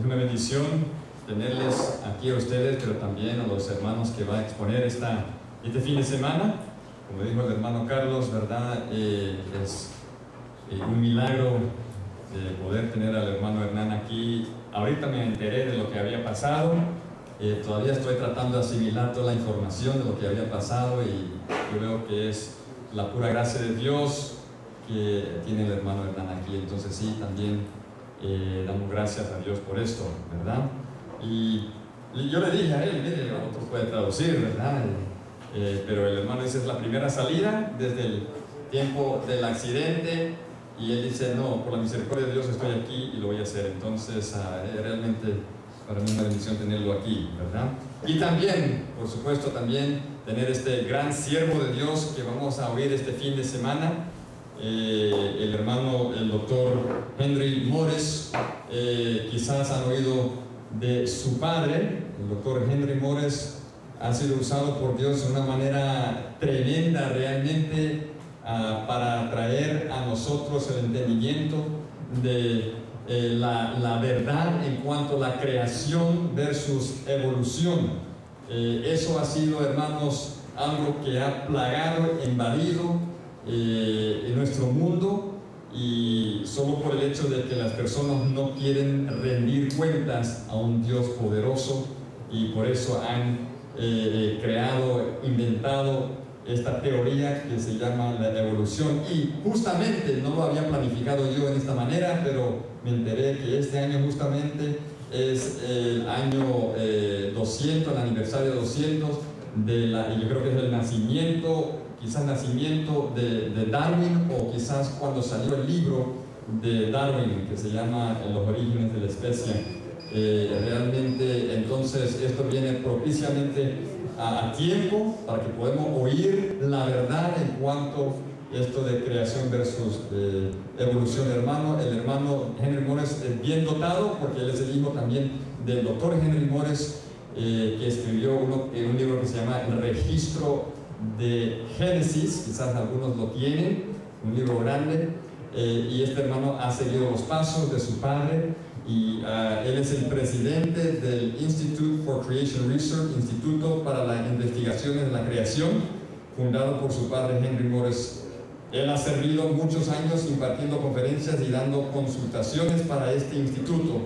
Es una bendición tenerles aquí a ustedes, pero también a los hermanos que van a exponer este fin de semana. Como dijo el hermano Carlos, ¿verdad? Es un milagro de poder tener al hermano Hernán aquí. Ahorita me enteré de lo que había pasado. Todavía estoy tratando de asimilar toda la información de lo que había pasado y yo veo que es la pura gracia de Dios que tiene el hermano Hernán aquí. Entonces sí, también damos gracias a Dios por esto, ¿verdad? Y yo le dije a él, mire, otro puede traducir, ¿verdad? Pero el hermano dice, es la primera salida desde el tiempo del accidente, y él dice, no, por la misericordia de Dios estoy aquí y lo voy a hacer. Entonces realmente para mí es una bendición tenerlo aquí, ¿verdad? Y también, por supuesto, también tener este gran siervo de Dios que vamos a oír este fin de semana, el hermano, el doctor Henry Morris. Quizás han oído de su padre. El doctor Henry Morris ha sido usado por Dios de una manera tremenda realmente para traer a nosotros el entendimiento de la verdad en cuanto a la creación versus evolución. Eso ha sido, hermanos, algo que ha plagado, invadido en nuestro mundo, y solo por el hecho de que las personas no quieren rendir cuentas a un Dios poderoso, y por eso han creado, inventado esta teoría que se llama la evolución. Y justamente no lo había planificado yo en esta manera, pero me enteré que este año justamente es el año 200, el aniversario 200 y yo creo que es el nacimiento, quizás nacimiento de Darwin, o quizás cuando salió el libro de Darwin que se llama Los orígenes de la especie. Realmente entonces esto viene propiciamente a tiempo para que podamos oír la verdad en cuanto a esto de creación versus evolución. El hermano Henry Morris es bien dotado, porque él es el hijo también del doctor Henry Morris, que escribió un libro que se llama El Registro de Génesis. Quizás algunos lo tienen, un libro grande, y este hermano ha seguido los pasos de su padre, y él es el presidente del Institute for Creation Research, Instituto para las Investigaciones de la Creación, fundado por su padre Henry Morris. Él ha servido muchos años impartiendo conferencias y dando consultaciones para este instituto.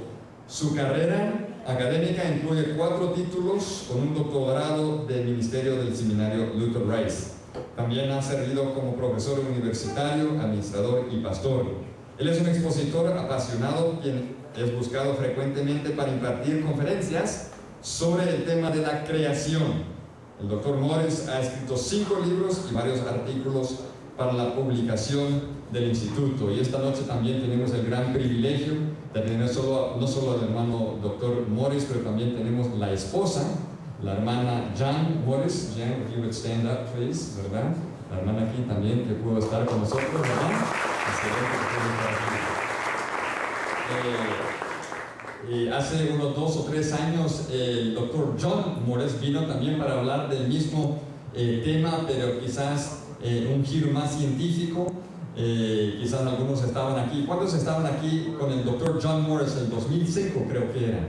Su carrera académica incluye 4 títulos con un doctorado de ministerio del seminario Luther Rice. También ha servido como profesor universitario, administrador y pastor. Él es un expositor apasionado, quien es buscado frecuentemente para impartir conferencias sobre el tema de la creación. El doctor Morris ha escrito 5 libros y varios artículos para la publicación del instituto. Y esta noche también tenemos el gran privilegio de tener no solo al hermano doctor Morris, pero también tenemos la esposa, la hermana Jan Morris. Jan, if you would stand up, please, ¿verdad? La hermana aquí también, que pudo estar con nosotros, ¿verdad? Excelente que pudo estar aquí. Hace unos 2 o 3 años el doctor John Morris vino también para hablar del mismo tema, pero quizás un giro más científico. Quizás algunos estaban aquí. ¿Cuántos estaban aquí con el doctor John Morris el 2005, creo que era?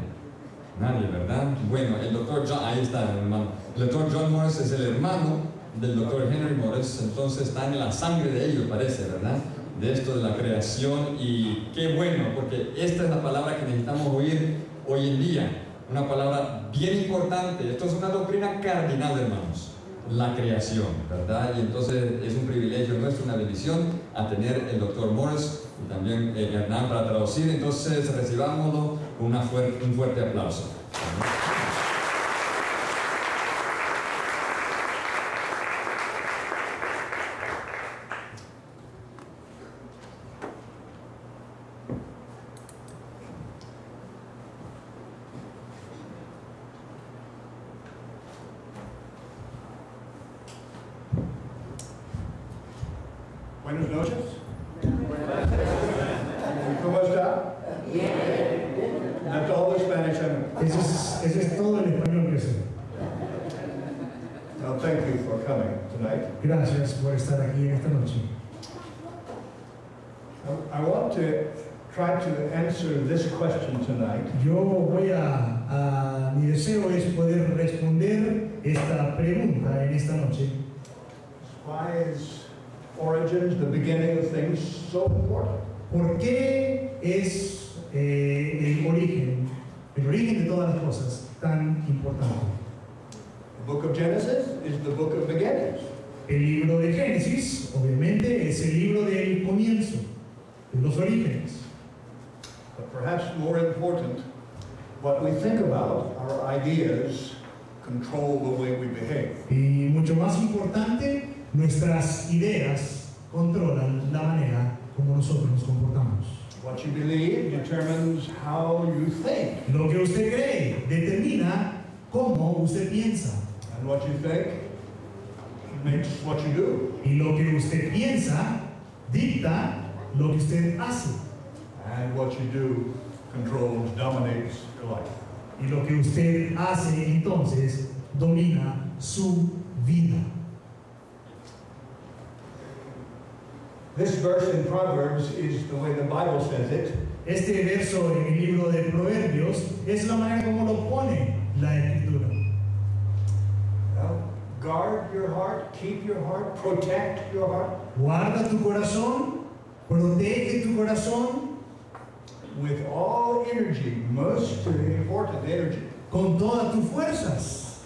Nadie, ¿verdad? Bueno, el doctor John, ahí está el hermano. El doctor John Morris es el hermano del doctor Henry Morris, entonces está en la sangre de ellos, parece, ¿verdad? De esto de la creación. Y qué bueno, porque esta es la palabra que necesitamos oír hoy en día, una palabra bien importante. Esto es una doctrina cardinal, hermanos, la creación, ¿verdad? Y entonces es un privilegio nuestro, una bendición a tener el doctor Morris y también Hernán para traducir. Entonces recibámoslo con un fuerte aplauso. Buenas noches. ¿Cómo está? That's all the Spanish I know. Ese es todo el español que sé. Well, thank you for coming tonight. Gracias por estar aquí en esta noche. I want to try to answer this question tonight. Yo voy mi deseo es poder responder esta pregunta en esta noche. Why is origins, the beginning of things, so important? ¿Por qué es el origen de todas las cosas tan importante? The book of Genesis is the book of beginnings. El libro de Génesis, obviamente, es el libro del comienzo, de los orígenes. But perhaps more important, what we think about, our ideas, control the way we behave. Y mucho más importante, nuestras ideas controlan la manera como nosotros nos comportamos. What you believe determines how you think. Lo que usted cree determina cómo usted piensa. And what you think makes what you do. Y lo que usted piensa dicta lo que usted hace. And what you do controls, dominates your life. Y lo que usted hace entonces domina su vida. This verse in Proverbs is the way the Bible says it. Este verso en el libro de Proverbios es la manera como lo pone la Escritura. Well, guard your heart, keep your heart, protect your heart. Guarda tu corazón, protege tu corazón With all energy, most important energy. con todas tus fuerzas,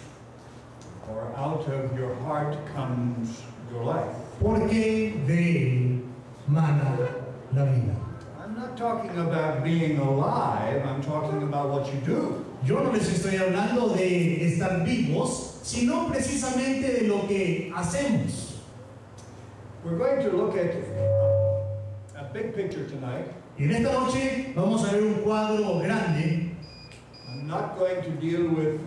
Or out of your heart comes your life. porque de él mana la vida. I'm not talking about being alive, I'm talking about what you do. Yo no les estoy hablando de estar vivos, sino precisamente de lo que hacemos. We're going to look at a big picture tonight. Y en esta noche vamos a ver un cuadro grande. I'm not going to deal with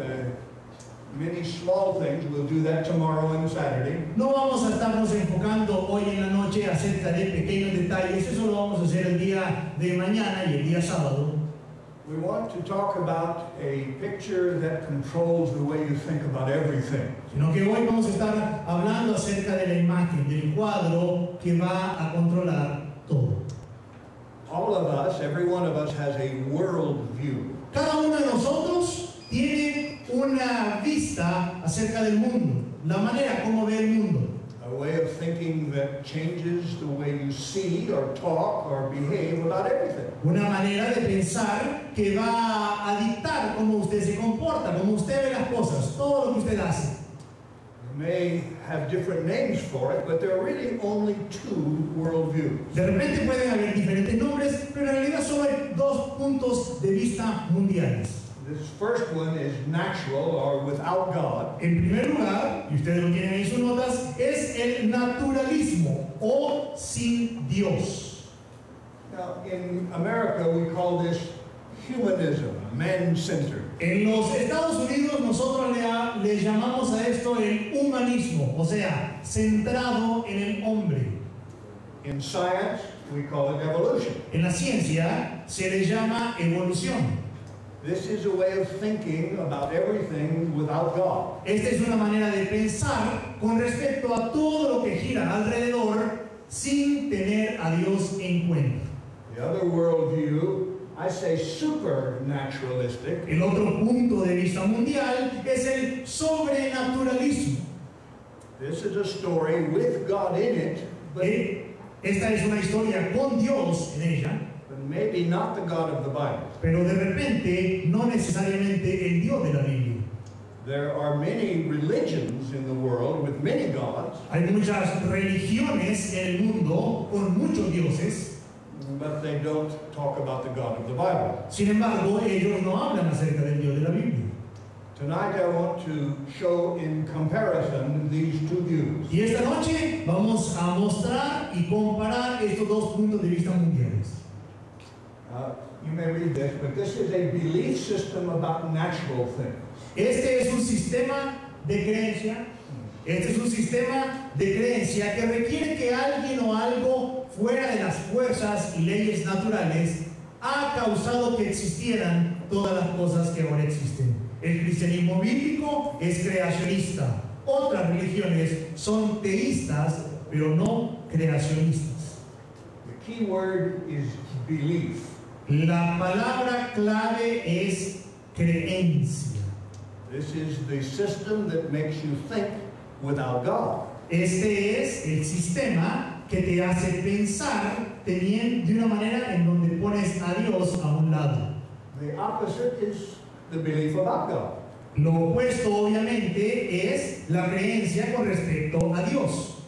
many small things. We'll do that tomorrow and Saturday. No vamos a estarnos enfocando hoy en la noche acerca de pequeños detalles, eso lo vamos a hacer el día de mañana y el día sábado. We want to talk about a picture that controls the way you think about everything. Sino que hoy vamos a estar hablando acerca de la imagen, del cuadro que va a controlar todo. All of us, every one of us has a world view. Cada uno de nosotros tiene una vista acerca del mundo, la manera como ve el mundo. A way of thinking that changes the way you see or talk or behave about everything. Una manera de pensar que va a dictar cómo usted se comporta, cómo usted ve las cosas, todo lo que usted hace. You may have different names for it, but there are really only two worldviews. De repente pueden haber diferentes nombres, pero en realidad solo hay dos puntos de vista mundiales. This first one is natural or without God. En primer lugar, y ustedes lo tienen en sus notas, es el naturalismo o sin Dios. Now, in America, we call this humanism, man-centered. En los Estados Unidos nosotros le llamamos a esto el humanismo, o sea, centrado en el hombre. In science, we call it evolution. En la ciencia se le llama evolución. This is a way of thinking about everything without God. Esta es una manera de pensar con respecto a todo lo que gira alrededor sin tener a Dios en cuenta. The other worldview, I say supernaturalistic. El otro punto de vista mundial es el sobrenaturalismo. This is a story with God in it, but Esta es una historia con Dios en ella, maybe not the God of the Bible. pero de repente no necesariamente el Dios de la Biblia. There are many religions in the world with many gods, Hay muchas religiones en el mundo con muchos dioses, but they don't talk about the God of the Bible. sin embargo ellos no hablan acerca del Dios de la Biblia. Tonight I want to show in comparison these two views. Y esta noche vamos a mostrar y comparar estos dos puntos de vista mundiales. You may read this, but this is a belief system about natural things. Este es un sistema de creencia. Este es un sistema de creencia que requiere que alguien o algo fuera de las fuerzas y leyes naturales ha causado que existieran todas las cosas que ahora existen. El cristianismo bíblico es creacionista. Otras religiones son teístas, pero no creacionistas. The key word is belief. La palabra clave es creencia. This is the system that makes you think without God. Este es el sistema que te hace pensar de una manera en donde pones a Dios a un lado. The opposite is the belief about God. Lo opuesto, obviamente, es la creencia con respecto a Dios.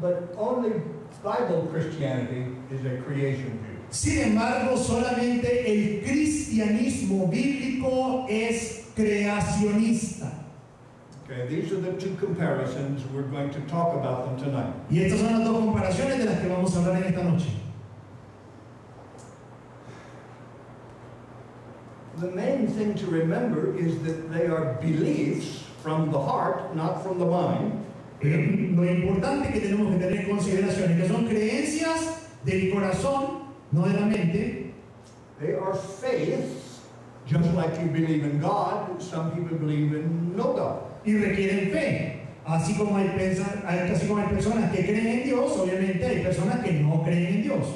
But only Bible Christianity is a creation view. Sin embargo, solamente el cristianismo bíblico es creacionista. Okay, these are the two comparisons. We're going to talk about them tonight. Y estas son las dos comparaciones de las que vamos a hablar en esta noche. The main thing to remember is that they are beliefs from the heart, not from the mind. Lo importante que tenemos que tener en consideración es que son creencias del corazón, no de la mente. They are faith, just like you believe in God. Some people believe in no God. Y requieren fe. Así como hay personas que creen en Dios, obviamente hay personas que no creen en Dios.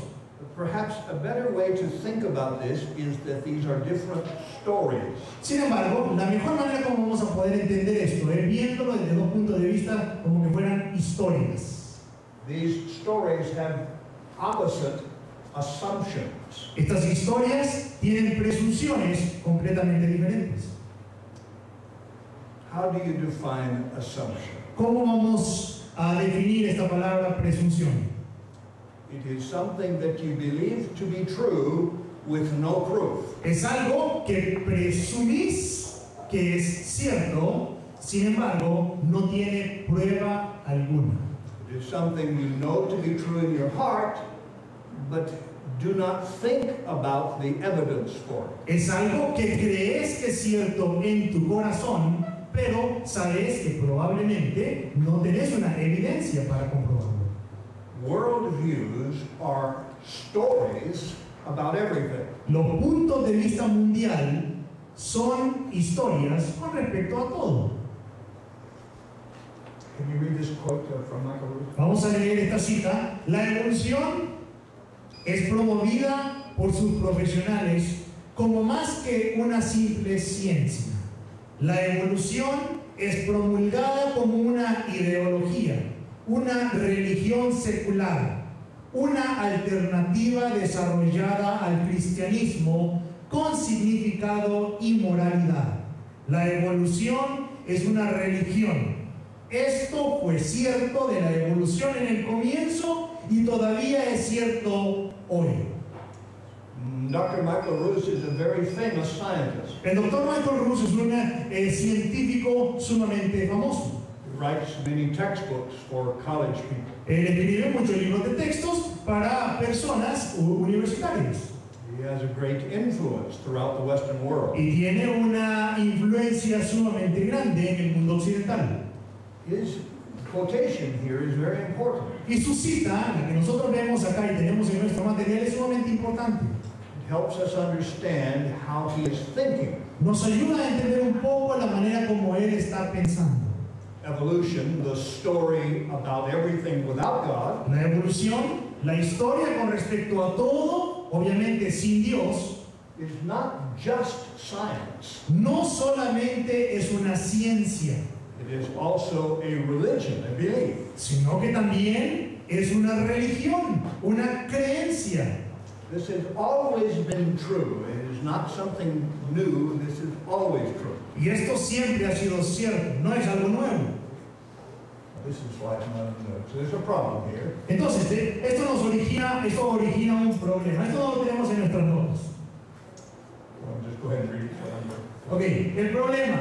Perhaps a better way to think about this is that these are different stories. Sin embargo, la mejor manera como vamos a poder entender esto es viéndolo desde dos puntos de vista como que fueran historias. These stories have opposite assumptions. Estas historias tienen presunciones completamente diferentes. How do you define assumption? ¿Cómo vamos a definir esta palabra presunción? It is something that you believe to be true with no proof. Es algo que presumís que es cierto, sin embargo, no tiene prueba alguna. It is something you know to be true in your heart, but do not think about the evidence for it. Es algo que crees que es cierto en tu corazón, pero sabes que probablemente no tenés una evidencia para comprobarlo. Worldviews are stories about everything. Los puntos de vista mundial son historias con respecto a todo. Can you read this quote from Michael Roos? Vamos a leer esta cita. La evolución es promovida por sus profesionales como más que una simple ciencia. La evolución es promulgada como una ideología, una religión secular, una alternativa desarrollada al cristianismo con significado y moralidad. La evolución es una religión. Esto fue cierto de la evolución en el comienzo y todavía es cierto hoy. Dr. Michael Roos is a very famous scientist. El doctor Michael Roos es un científico sumamente famoso. He writes many textbooks for college people. Él escribe muchos libros de textos para personas universitarias. He has a great influence throughout the Western world. Y tiene una influencia sumamente grande en el mundo occidental. His quotation here is very important. Y su cita, la que nosotros vemos acá y tenemos en nuestro material, es sumamente importante. It helps us understand how he is thinking. Nos ayuda a entender un poco la manera como él está pensando. Evolution, the story about everything without God, La evolución, la historia con respecto a todo, obviamente sin Dios, is not just science. no solamente es una ciencia, It is also a religion, a belief. sino que también es una religión, una creencia. This has always been true. It is not something new. This is always true. Y esto siempre ha sido cierto, no es algo nuevo. This is like so there's a problem here. Entonces, esto origina un problema. Esto no lo tenemos en nuestras notas. Well, just go ahead and read it. Ok, el problema.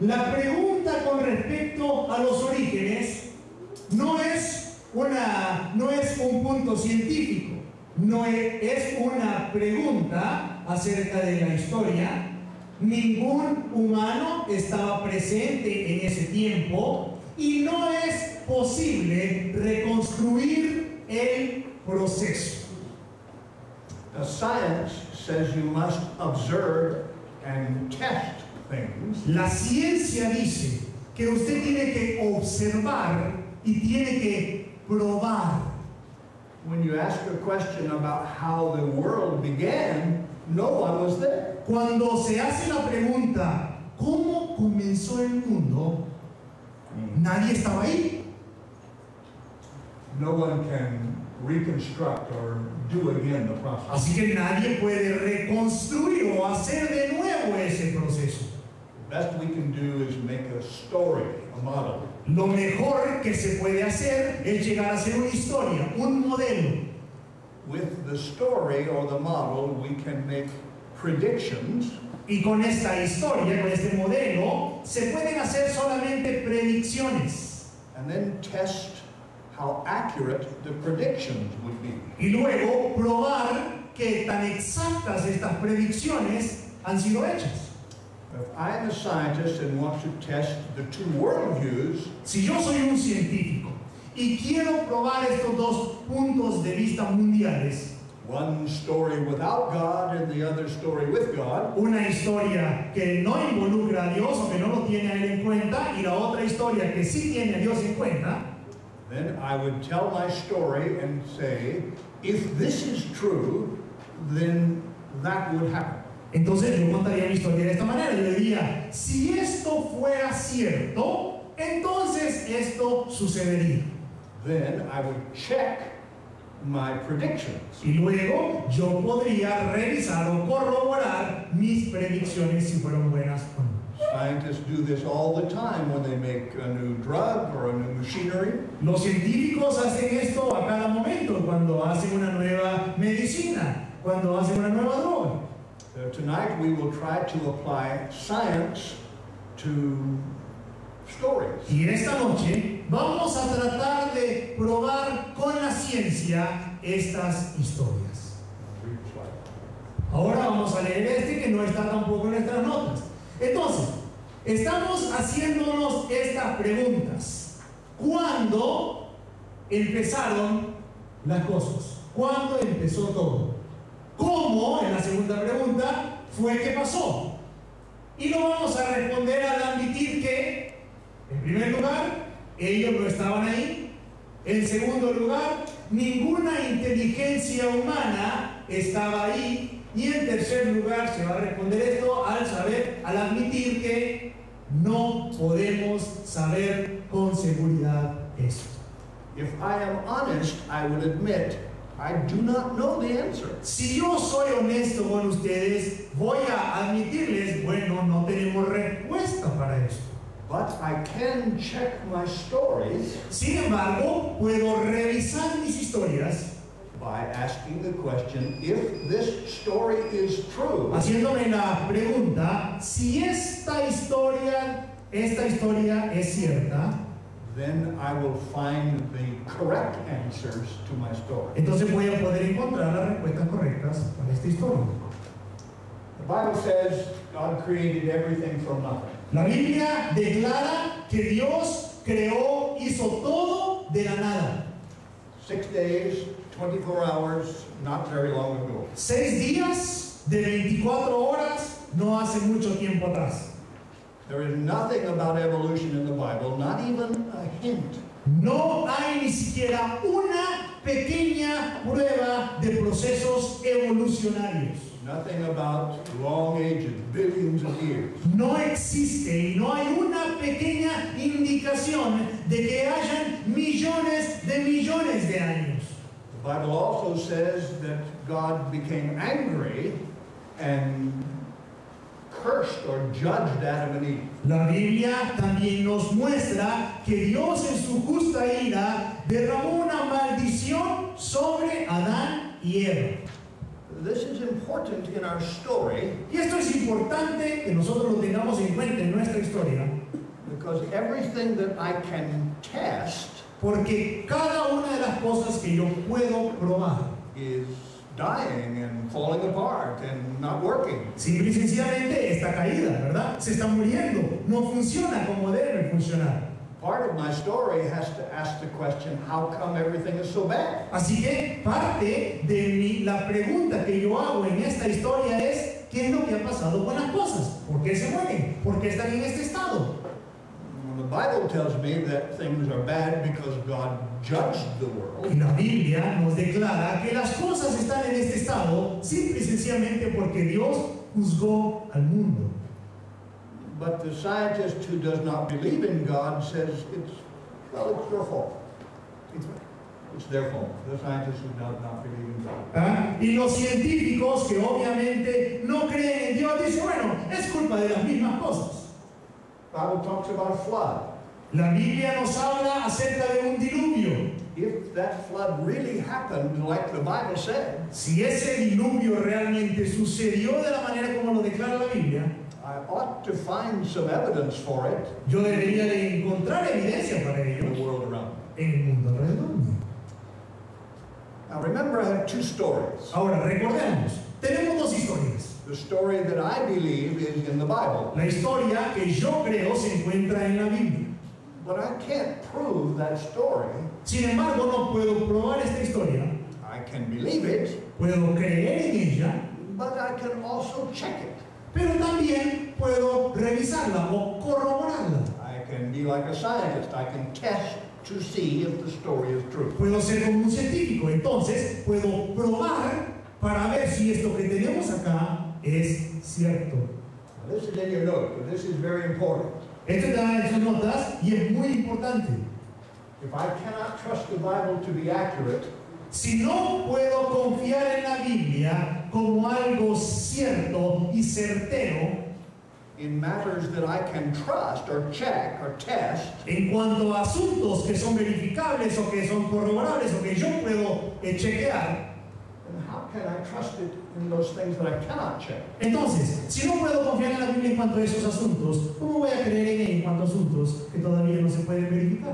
La pregunta con respecto a los orígenes no es un punto científico, no es una pregunta acerca de la historia. Ningún humano estaba presente en ese tiempo y no es posible reconstruir el proceso. The science says you must observe and test things. La ciencia dice que usted tiene que observar y tiene que probar. when you ask a question about how the world began, no one was there. Cuando se hace la pregunta, ¿cómo comenzó el mundo? Nadie estaba ahí. No one can reconstruct or do again the process. Así que nadie puede reconstruir o hacer de nuevo ese proceso. The best we can do is make a story, a model. Lo mejor que se puede hacer es llegar a ser una historia, un modelo. With the story or the model, we can make predictions. Y con esta historia, con este modelo, se pueden hacer solamente predicciones. And then test how accurate the predictions would be. Y luego probar que tan exactas estas predicciones han sido hechas. If I'm a scientist and want to test the two worldviews, Si yo soy un científico y quiero probar estos dos puntos de vista mundiales, one story without God and the other story with God, una historia que no involucra a Dios o que no lo tiene a Él en cuenta y la otra historia que sí tiene a Dios en cuenta, then I would tell my story and say, if this is true, then that would happen. entonces yo contaría mi historia de esta manera. Yo diría, si esto fuera cierto, entonces esto sucedería. Then I would check my predictions. Y luego yo podría revisar o corroborar mis predicciones si fueron buenas o no. Scientists do this all the time when they make a new drug or a new machinery. Los científicos hacen esto a cada momento, cuando hacen una nueva medicina, cuando hacen una nueva droga. Tonight we will try to apply science to stories. Y esta noche vamos a tratar de probar con la ciencia estas historias. Read the slide. Ahora vamos a leer este que no está tampoco en nuestras notas. Entonces, estamos haciéndonos estas preguntas. ¿Cuándo empezaron las cosas? ¿Cuándo empezó todo? ¿Cómo, en la segunda pregunta, fue que pasó? Y lo vamos a responder al admitir que, en primer lugar, ellos no estaban ahí. En segundo lugar, ninguna inteligencia humana estaba ahí. Y en tercer lugar, se va a responder esto al admitir que no podemos saber con seguridad esto. If I am honest, I would admit I do not know the answer. Si yo soy honesto con ustedes, voy a admitirles, bueno, no tenemos respuesta para esto. But I can check my stories Sin embargo, puedo revisar mis historias by asking the question, if this story is true, haciéndome la pregunta, si esta historia es cierta, then I will find the correct answers to my story. entonces voy a poder encontrar las respuestas correctas para esta historia. The Bible says God created everything from nothing. La Biblia declara que Dios creó, hizo todo de la nada. 6 days, 24 hours, not very long ago. 6 días de 24 horas, no hace mucho tiempo atrás. There is nothing about evolution in the Bible, not even a hint. No hay ni siquiera una pequeña prueba de procesos evolucionarios. Nothing about long ages, billions of years. No existe y no hay una pequeña indicación de que hayan millones de años. The Bible also says that God became angry and cursed or judged Adam and Eve. La Biblia también nos muestra que Dios en su justa ira derramó una maldición sobre Adán y Eva. This is important in our story Y esto es importante que nosotros lo tengamos en cuenta en nuestra historia, because everything that I can test porque cada una de las cosas que yo puedo probar is dying and falling apart and not working. simple y sencillamente está caída, ¿verdad? Se está muriendo, no funciona como debe funcionar. Part of my story has to ask the question, how come everything is so bad? Así que parte de la pregunta que yo hago en esta historia es, ¿qué es lo que ha pasado con las cosas? ¿Por qué se mueren? ¿Por qué están en este estado? One of Bible tells me that things are bad because God judged the world. Y la Biblia nos declara que las cosas están en este estado simple y sencillamente porque Dios juzgó al mundo. But the scientist who does not believe in God says it's your fault. It's their fault. The scientists who do not believe in God. Y los científicos que obviamente no creen en Dios dicen, bueno, es culpa de las mismas cosas. The Bible talks about a flood. La Biblia nos habla acerca de un diluvio. If that flood really happened like the Bible said, Si ese diluvio realmente sucedió de la manera como lo declara la Biblia, I ought to find some evidence for it yo debería de encontrar evidencia para in ello the world around me. en el mundo alrededor mío. Now remember, I have two stories. Ahora, recordemos, tenemos dos historias. The story that I believe is in the Bible, La historia que yo creo se encuentra en la Biblia. but I can't prove that story. Sin embargo, no puedo probar esta historia. I can believe it, Puedo creer en ella, but I can also check it. pero también puedo revisarla o corroborarla. I can be like a scientist. I can test to see if the story is true. Puedo ser como un científico, entonces puedo probar para ver si esto que tenemos acá es cierto. Now, this is in your note, but this is very important. Esto está en sus notas y es muy importante. If I cannot trust the Bible to be accurate, Si no puedo confiar en la Biblia como algo cierto y certero, in matters that I can trust or check or test, en cuanto a asuntos que son verificables o que son corroborables o que yo puedo chequear, then how can I trust it in those things that I cannot check? entonces, si no puedo confiar en la Biblia en cuanto a esos asuntos, ¿cómo voy a creer en ella en cuanto a asuntos que todavía no se pueden verificar?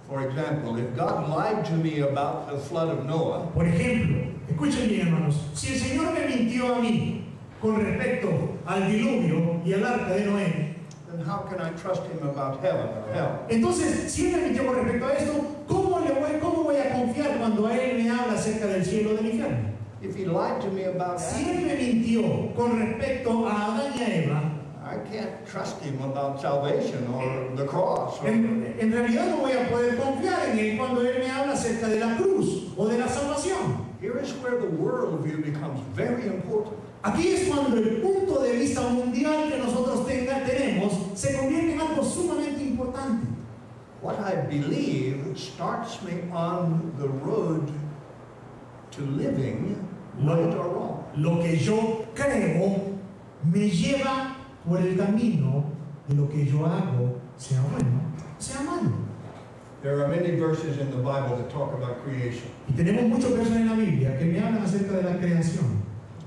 For example, if God lied to me about the flood of Noah, Por ejemplo, escuchen bien, hermanos, si el Señor me mintió a mí con respecto al diluvio y al arca de Noé, then how can I trust him about heaven or hell? entonces, si Él me mintió con respecto a esto, ¿cómo voy a confiar cuando Él me habla acerca del cielo o del infierno? If he lied to me about Si Adam, Él me mintió con respecto a Adán y a Eva, I can't trust him about salvation or the cross. en realidad no voy a poder confiar en Él cuando Él me habla acerca de la cruz o de la salvación. Here is where the worldview becomes very important. Aquí es cuando el punto de vista mundial que nosotros tenemos se convierte en algo sumamente importante. What I believe starts me on the road to living right or wrong. Lo que yo creo me lleva por el camino de lo que yo hago, sea bueno, sea malo. There are many verses in the Bible that talk about creation. Y tenemos muchos versos en la Biblia que me hablan acerca de la creación.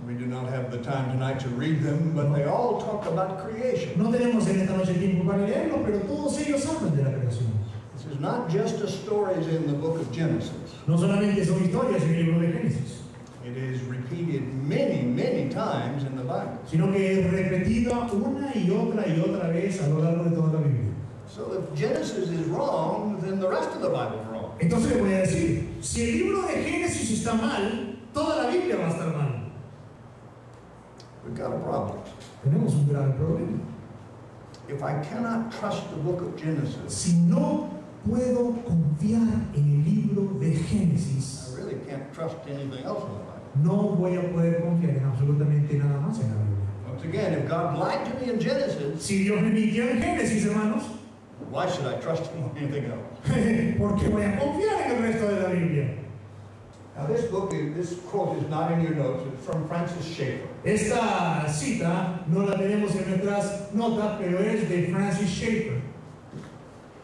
We do not have the time tonight to read them, but they all talk about creation. No tenemos en esta noche tiempo para leerlos, pero todos ellos hablan de la creación. This is not just the stories in the book of Genesis. No solamente son historias en el libro de Génesis, It is repeated many, many times in the Bible. sino que es repetida una y otra vez a lo largo de toda la Biblia. So if Genesis is wrong, then the rest of the Bible is wrong. Entonces le voy a decir, si el libro de Génesis está mal, toda la Biblia va a estar mal. We've got a problem. Tenemos un grave problema. If I cannot trust the book of Genesis, Si no puedo confiar en el libro de Génesis, I really can't trust anything else in the Bible. no voy a poder confiar en absolutamente nada más en la Biblia. Once again, if God lied to me in Genesis, Si Dios me mintió en Génesis, hermanos, why should I trust him on anything else? ¿por qué voy a confiar en el resto de la Biblia? Now this quote is not in your notes. It's from Francis Schaeffer. Esta cita no la tenemos en nuestras notas, pero es de Francis Schaeffer.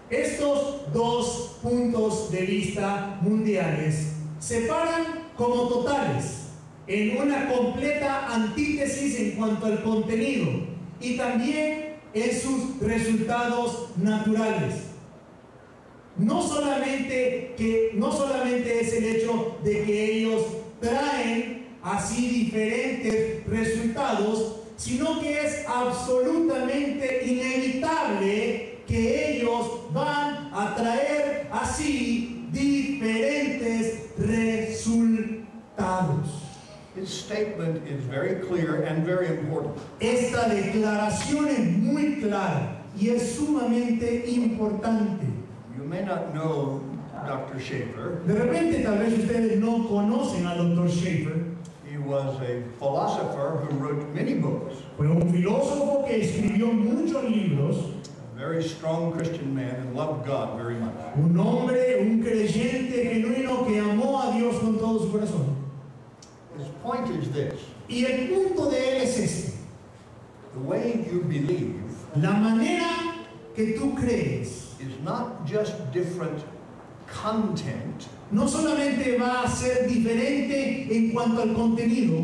Estos dos puntos de vista mundiales se paran como totales en una completa antítesis en cuanto al contenido y también en sus resultados naturales. No solamente es el hecho de que ellos traen así diferentes resultados, sino que es absolutamente inevitable que ellos van a traer así diferentes resultados. His statement is very clear and very important. Esta declaración es muy clara y es sumamente importante. You may not know Dr. Schaeffer. De repente tal vez ustedes no conocen al Dr. Schaeffer. He was a philosopher who wrote many books. Fue un filósofo que escribió muchos libros, A very strong Christian man and loved God very much. un hombre, un creyente genuino que amó a Dios con todo su corazón. His point is this: Y el punto de él es este: the way you believe la manera que tú crees is not just different content, no solamente va a ser diferente en cuanto al contenido,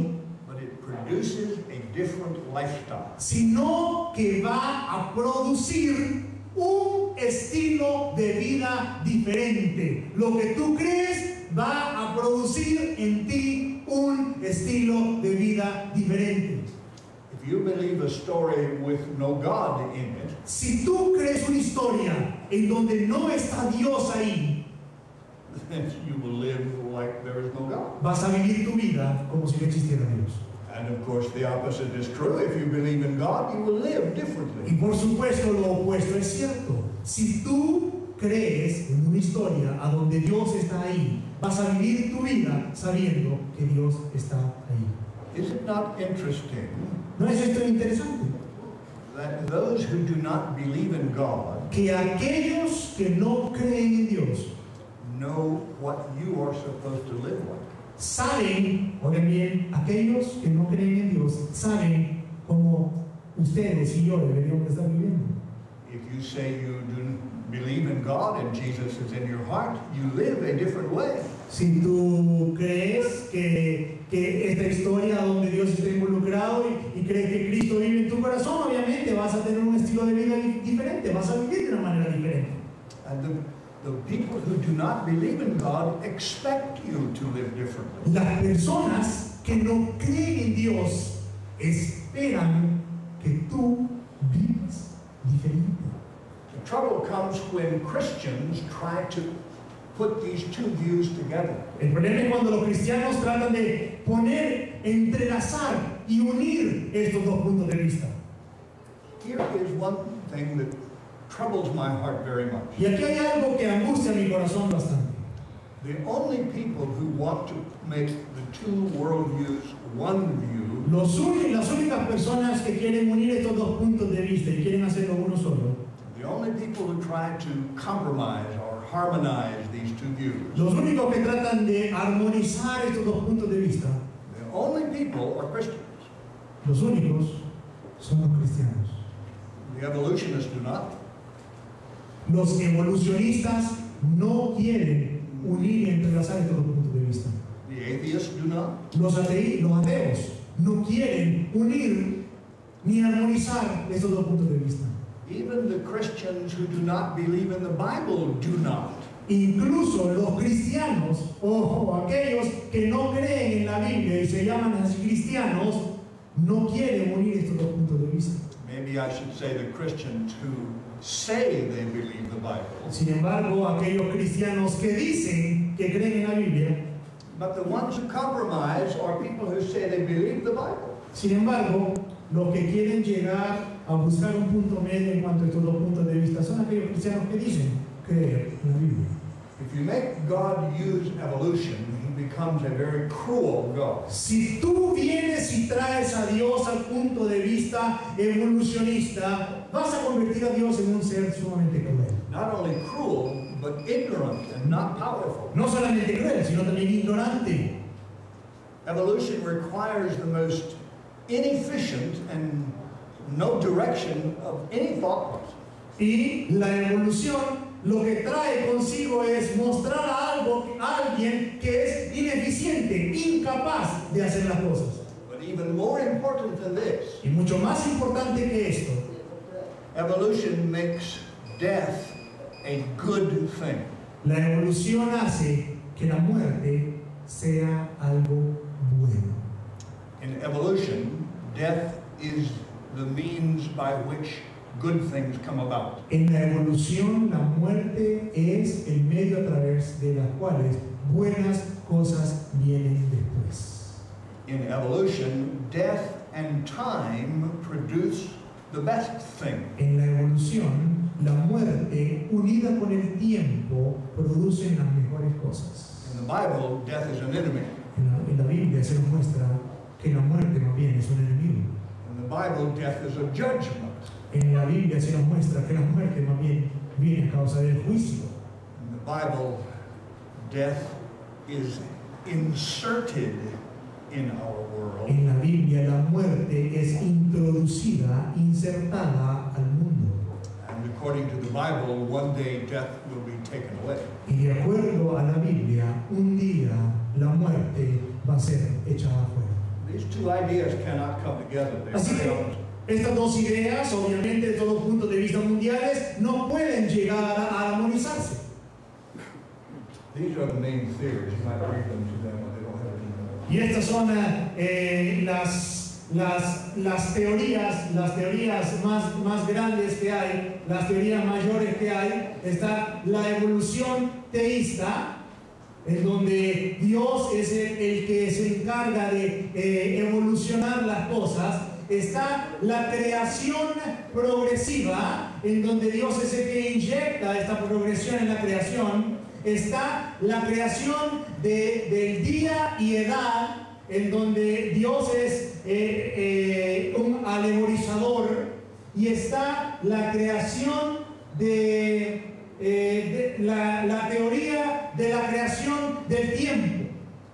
but it produces a different lifestyle. sino que va a producir un estilo de vida diferente. Lo que tú crees va a producir en ti un estilo de vida diferente. If you believe a story with no God in it, Si tú crees una historia en donde no está Dios ahí, then you will live like there is no God. vas a vivir tu vida como si no existiera Dios. And of course, the opposite is true. If you believe in God, you will live Y differently. por supuesto lo opuesto es cierto. Si tú crees en una historia a donde Dios está ahí, vas a vivir tu vida sabiendo que Dios está ahí. Is it not interesting ¿No es esto interesante? that those who do not believe in God Que aquellos que no creen en Dios know what you are supposed to live like? saben, oigan bien, aquellos que no creen en Dios saben cómo ustedes y yo deberíamos estar viviendo. If you say you do believe in God and Jesus is in your heart, you live a different way. Si tú crees que esta historia donde Dios está involucrado y crees que Cristo vive en tu corazón, obviamente vas a tener un estilo de vida diferente, vas a vivir de una manera diferente. And the people who do not believe in God expect you to live differently. Las personas que no creen en Dios esperan que tú vivas diferente. The trouble comes when Christians try to put these two views together. El problema es cuando los cristianos tratan de poner, entrelazar y unir estos dos puntos de vista. Here is one thing that troubles my heart very much. Y aquí hay algo que angustia mi corazón bastante. The only people who want to make the two worldviews one view Las únicas personas que quieren unir estos dos puntos de vista y quieren hacerlo uno solo, the only people who try to compromise or harmonize these two views, los únicos que tratan de armonizar estos dos puntos de vista, the only people are Christians. los únicos son los cristianos. The evolutionists do not. Los evolucionistas no quieren unir y entrelazar estos dos puntos de vista. The atheists do not. Los ateos no quieren unir ni armonizar estos dos puntos de vista. Even the Christians who do not believe in the Bible do not. Incluso los cristianos, o aquellos que no creen en la Biblia y se llaman así cristianos, no quieren unir estos dos puntos de vista. Maybe I should say the Christians who say they believe the Bible. Sin embargo, aquellos cristianos que dicen que creen en la Biblia, But the ones who compromise are people who say they believe the Bible. sin embargo, los que quieren llegar a buscar un punto medio en cuanto a estos dos puntos de vista son aquellos cristianos que dicen creer en la Biblia. If you make God use evolution, he becomes a very cruel God. Si tú vienes y traes a Dios al punto de vista evolucionista, vas a convertir a Dios en un ser sumamente cruel. Not only cruel, but ignorant and not powerful. No solamente cruel, sino también ignorante. Evolution requires the most inefficient and no direction of any thought process. Y la evolución lo que trae consigo es mostrar a alguien que es ineficiente, incapaz de hacer las cosas. But even more important than this, Y mucho más importante que esto, evolution makes death a good thing. la evolución hace que la muerte sea algo bueno. In evolution, death is the means by which good things come about. En la evolución, la muerte es el medio a través de las cuales buenas cosas vienen después. In evolution, death and time produce the best thing. En la evolución, la muerte unida con el tiempo producen las mejores cosas. In the Bible, death is an enemy. En la Biblia se nos muestra que la muerte más bien es un enemigo. In the Bible, death is a judgment. En la Biblia se nos muestra que la muerte más bien viene a causa del juicio. In the Bible, death is inserted in our world. En la Biblia la muerte es introducida, insertada al mundo. And according to the Bible, one day death will be taken away. Y de acuerdo a la Biblia, un día la muerte va a ser echada afuera. These two ideas cannot come together. They Así fail. que estas dos ideas, obviamente de todos puntos de vista mundiales, no pueden llegar a armonizarse. These are the main theories. You might read them to them when they don't have any. Y estas son las teorías más grandes que hay, las teorías mayores que hay. Está la evolución teísta, en donde Dios es el que se encarga de evolucionar las cosas. Está la creación progresiva, en donde Dios es el que inyecta esta progresión en la creación. Está la creación del día y edad, en donde Dios es un alegorizador. Y está la creación la teoría de la creación del tiempo,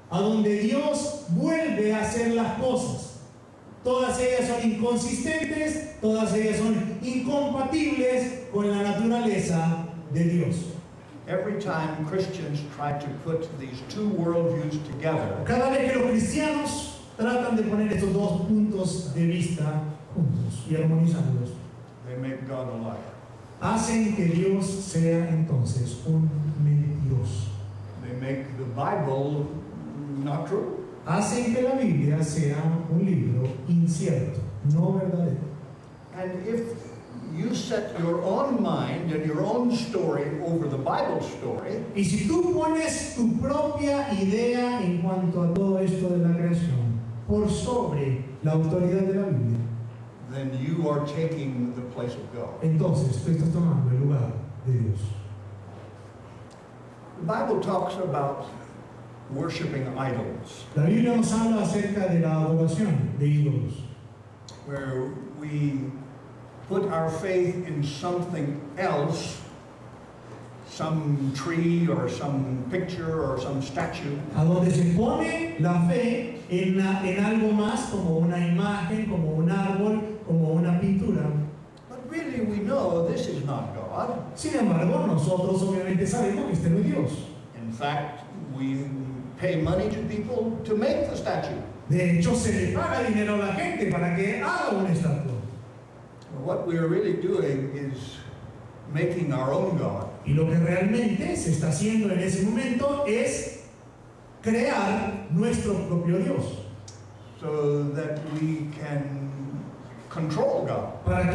a donde Dios vuelve a hacer las cosas. Todas ellas son inconsistentes, todas ellas son incompatibles con la naturaleza de Dios. Every time Christians try to put these two worldviews together, Cada vez que los cristianos tratan de poner estos dos puntos de vista juntos y armonizarlos, they make God a liar. hacen que Dios sea entonces un mentiroso. They make the Bible not true. Hacen que la Biblia sea un libro incierto, no verdadero. And if you set your own mind and your own story over the Bible story, Y si tú pones tu propia idea en cuanto a todo esto de la creación por sobre la autoridad de la Biblia, then you are taking the place of God. entonces tú estás tomando el lugar de Dios. The Bible talks about worshiping idols, La Biblia nos habla acerca de la adoración de ídolos, where we put our faith in something else, some tree or some picture or some statue, a donde se pone la fe en algo más, como una imagen, como un árbol, como una pintura. but really we know this is not God. Sin embargo, nosotros obviamente sabemos que este no es Dios. In fact, we pay money to people to make the statue. De hecho, se le paga dinero a la gente para que haga una estatua. What we are really doing is making our own God. Y lo que realmente se está haciendo en ese momento es crear nuestro propio Dios, So that we can control God. para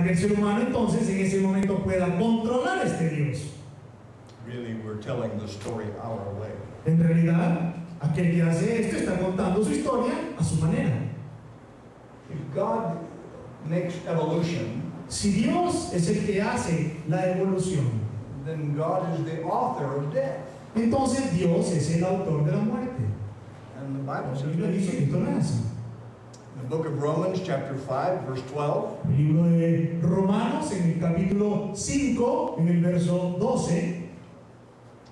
que el ser humano entonces en ese momento pueda controlar este Dios. Really, we're telling the story our way. En realidad, aquel que hace esto está contando su historia a su manera. If God makes evolution, Si Dios es el que hace la evolución, then God is the author of death. entonces Dios es el autor de la muerte. And the Bible La says Biblia dice que esto no es así. in the book of Romans, chapter 5, verse 12, El libro de Romanos, en el capítulo 5, en el verso 12,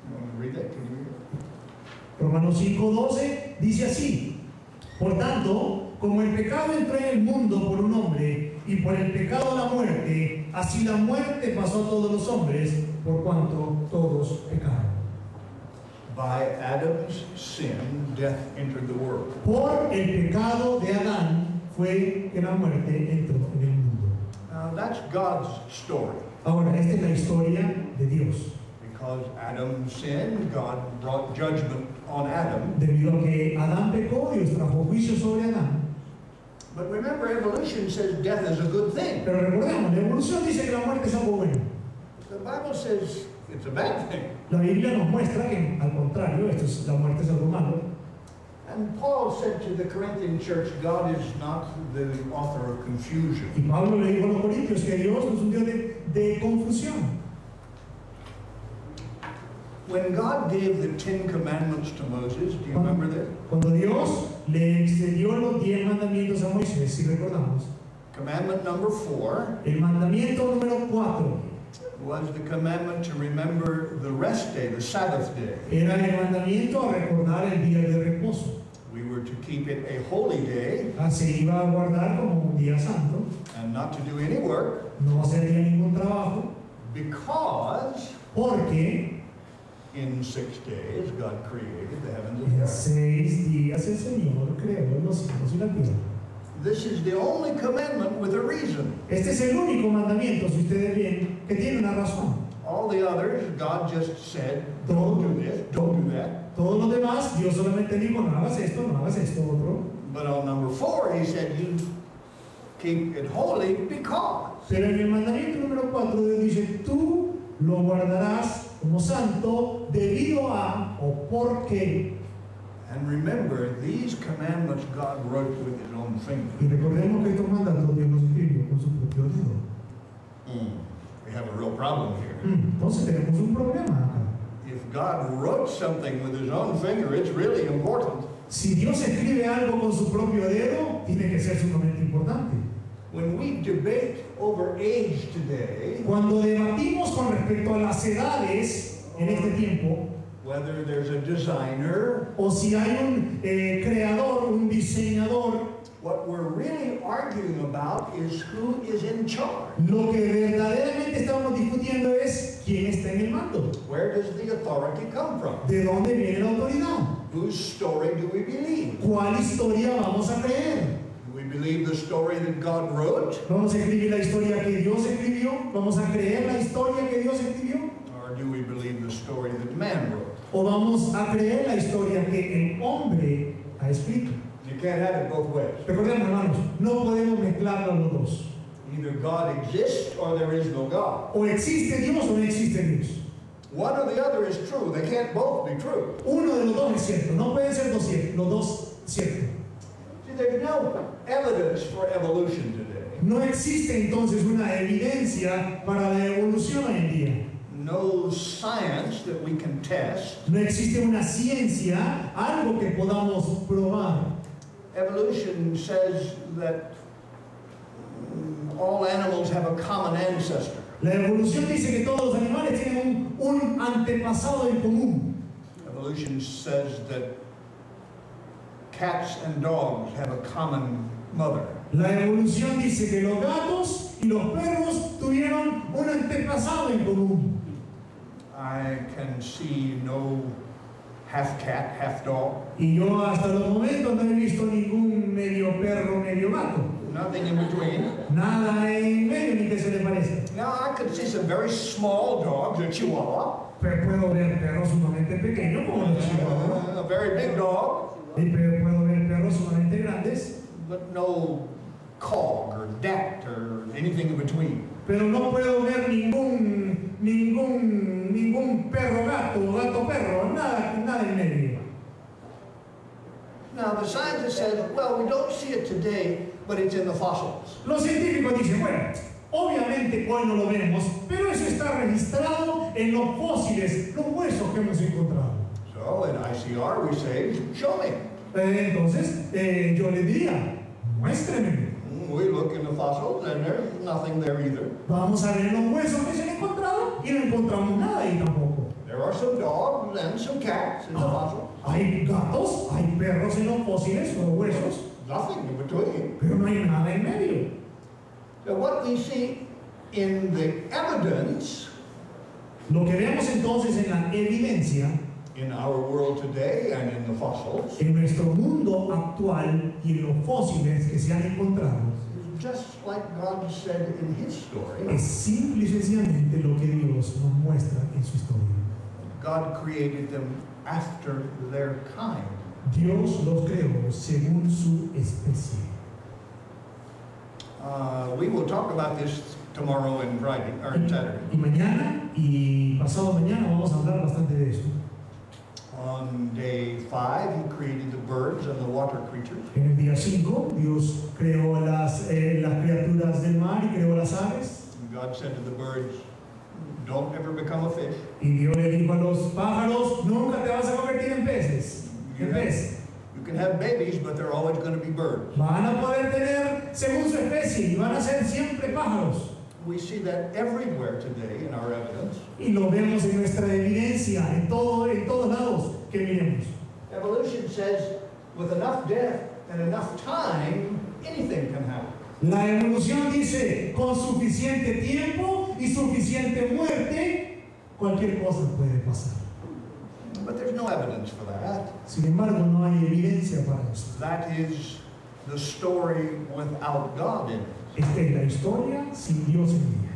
you want to read that? Can you read it? Romanos 5:12 dice así: por tanto, como el pecado entró en el mundo por un hombre, y por el pecado la muerte, así la muerte pasó a todos los hombres, por cuanto todos pecaron. By Adam's sin, death entered the world. Por el pecado de Adán fue que la muerte entró en el mundo. Now that's God's story. Ahora, esta es la historia de Dios. Because Adam sinned, God brought judgment on Adam. Debido a que Adán pecó, Dios trajo juicio sobre Adán. But remember, evolution says death is a good thing. Pero recordemos, la evolución dice que la muerte es algo bueno. The Bible says it's a bad thing. La Biblia nos muestra que, al contrario, la muerte es algo malo. And Paul said to the Corinthian church, God is not the author of Y confusion. Pablo le dijo a los corintios que Dios no es un Dios de confusión. When God gave the 10 Commandments to Moses, do you remember that? Cuando Dios le extendió los 10 mandamientos a Moisés, si recordamos, Commandment number 4 el mandamiento número 4 was the commandment to remember the rest day, the Sabbath day. era el mandamiento a recordar el día de reposo. We were to keep it a holy day Se iba a guardar como un día santo, and not to do any work no hacería ningún trabajo, because porque in 6 days God created the heavens and en the earth. 6 días el Señor creó los cielos y la tierra. This is the only commandment with a reason. Este es el único mandamiento, si ustedes ven, que tiene una razón. All the others, God just said, don't do this, don't do that. Todos los demás, Dios solamente dijo, no hagas esto otro. But on number 4, he said, you keep it holy because. Pero en el mandamiento número 4 Dios dice, tú lo guardarás como santo debido a o porque. And remember, these commandments God wrote with his own finger. Y recordemos que estos mandatos Dios los escribió con su propio dedo. We have a real problem here. Entonces tenemos un problema acá. If God wrote something with his own finger, it's really important. Si Dios escribe algo con su propio dedo, tiene que ser sumamente importante. When we debate over age today, Cuando debatimos con respecto a las edades en este tiempo, whether there's a designer, o si hay un creador, un diseñador, what we're really arguing about is who is in charge. lo que verdaderamente estamos discutiendo es quién está en el mando. Where does the authority come from? ¿De dónde viene la autoridad? Whose story do we believe? ¿Cuál historia vamos a creer? Do we believe the story that God wrote? ¿Vamos a escribir la historia que Dios escribió? ¿Vamos a creer la historia que Dios escribió? Or do we believe the story that man wrote? ¿O vamos a creer la historia que el hombre ha escrito? You can't have it both ways. Recordemos, hermanos, no podemos mezclar los dos. Either God exists or there is no God. O existe Dios o no existe Dios. One or the other is true. They can't both be true. Uno de los dos es cierto, no pueden ser los dos ciertos. See, there's no evidence for evolution today. No existe entonces una evidencia para la evolución hoy en día. No science that we can test. No existe una ciencia, algo que podamos probar. Evolution says that all animals have a common ancestor. La evolución dice que todos los animales tienen un antepasado en común. Evolution says that cats and dogs have a common mother. La evolución dice que los gatos y los perros tuvieron un antepasado en común. I can see no half cat, half dog. Y yo hasta los momentos no he visto ningún medio perro, medio gato. Nothing in between. Nada en medio ni que se le parezca. Now I could see some very small dogs, a chihuahua, Pero puedo ver perros sumamente pequeños como los chihuahuas. a very big dog, Y puedo ver perros sumamente grandes. but no cog or dat or anything in between. Pero no puedo ver ningún perro gato o gato perro, nada en medio. Now the scientist says, well, we don't see it today, but it's in the fossils. Los científicos dicen, bueno, obviamente hoy no lo vemos, pero eso está registrado en los fósiles, los huesos que hemos encontrado. So in ICR we say, show me. Entonces, yo le diría, muéstreme. We look in the fossils and there's nothing there either. Vamos a ver los huesos que se han encontrado y no encontramos nada ahí tampoco. There are some dogs and some cats in the fossils. Hay gatos, hay perros en los fósiles, los huesos, Nothing in between. pero no hay nada en medio. So what we see in the evidence Lo que vemos entonces en la evidencia, in our world today and in the fossils en nuestro mundo actual y en los fósiles que se han encontrado, is just like God said in his story. es simple y sencillamente lo que Dios nos muestra en su historia. God created them after their kind. Dios los creó según su especie. We will talk about this tomorrow and Friday, or Saturday. Y mañana y pasado mañana vamos a hablar bastante de esto. On day 5, he created the birds. birds and the water creatures. En el día 5, Dios creó las criaturas del mar y creó las aves. And God said to the birds, don't ever become a fish. Y Dios le dijo a los pájaros, nunca te vas a convertir en peces. You En pez. can have babies, but they're always going to be birds. Van a poder tener según su especie y van a ser siempre pájaros. We see that everywhere today in our evidence. Y lo vemos en nuestra evidencia, en todos lados que miremos. Evolution says with enough death and enough time, anything can happen. La evolución dice, con suficiente tiempo y suficiente muerte, cualquier cosa puede pasar. But there's no evidence for that. Sin embargo, no hay evidencia para esto. That is the story without God in it. Esta es la historia sin Dios en ella.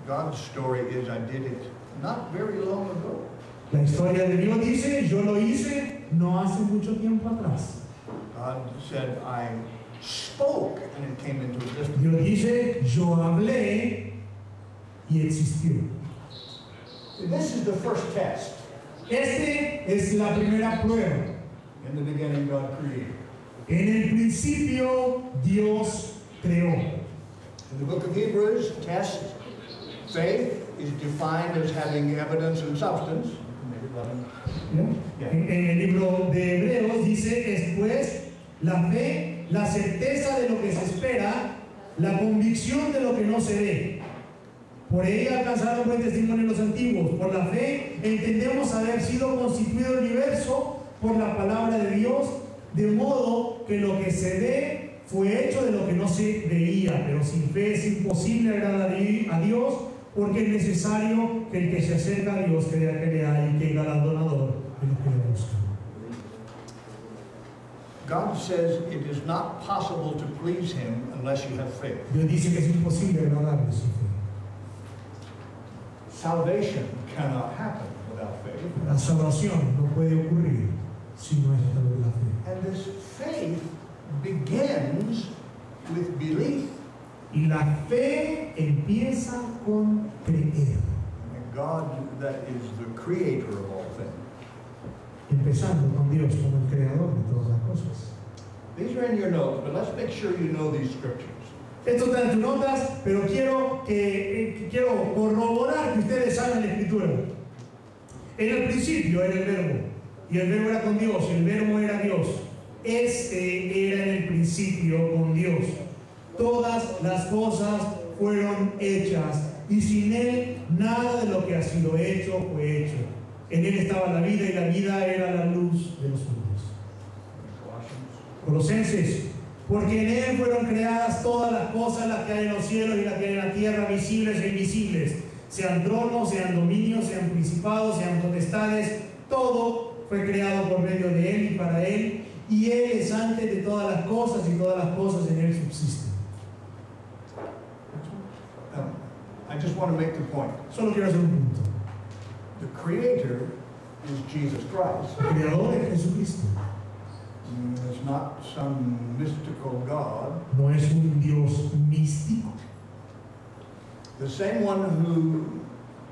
God's story is I did it not very long ago. La historia de Dios dice, yo lo hice no hace mucho tiempo atrás. God said, I spoke and it came into existence. Dios dice, yo hablé y existió. This is the first test. Este es la primera prueba. In the beginning, God created. En el principio, Dios creó. In the book of Hebrews, test, faith is defined as having evidence and substance. En el libro de Hebreos dice, es pues la fe, la certeza de lo que se espera, la convicción de lo que no se ve. Por ella alcanzaron buen testimonio los antiguos. Por la fe entendemos haber sido constituido el universo por la palabra de Dios, de modo que lo que se ve fue hecho de lo que no se veía. Pero sin fe es imposible agradar a Dios, porque es necesario que el que se acerca a Dios crea que le hay y que es galardonador de los que le buscan. God says it is not possible to please Him unless you have faith. Dios dice que es imposible agradarle sin fe. Salvation cannot happen without faith. La salvación no puede ocurrir si no es a través de la fe. And this faith begins with belief. Y la fe empieza con creer. And God, that is the creator of all things. Empezando con Dios como el creador de todas las cosas. These are in your notes, but let's make sure you know these scriptures. Esto está en tus notas, pero quiero corroborar que ustedes saben la Escritura. En el principio era el Verbo, y el Verbo era con Dios, y el Verbo era Dios. Este era en el principio con Dios. Todas las cosas fueron hechas, y sin Él nada de lo que ha sido hecho fue hecho. En Él estaba la vida, y la vida era la luz de los hombres. Colosenses. Porque en Él fueron creadas todas las cosas, las que hay en los cielos y las que hay en la tierra, visibles e invisibles. Sean tronos, sean dominios, sean principados, sean potestades. Todo fue creado por medio de Él y para Él. Y Él es antes de todas las cosas y todas las cosas en Él subsisten. I just want to make the point. Solo quiero hacer un punto. The creator is Jesus Christ. El creador es Jesucristo. It's not some mystical God. No es un Dios místico. The same one who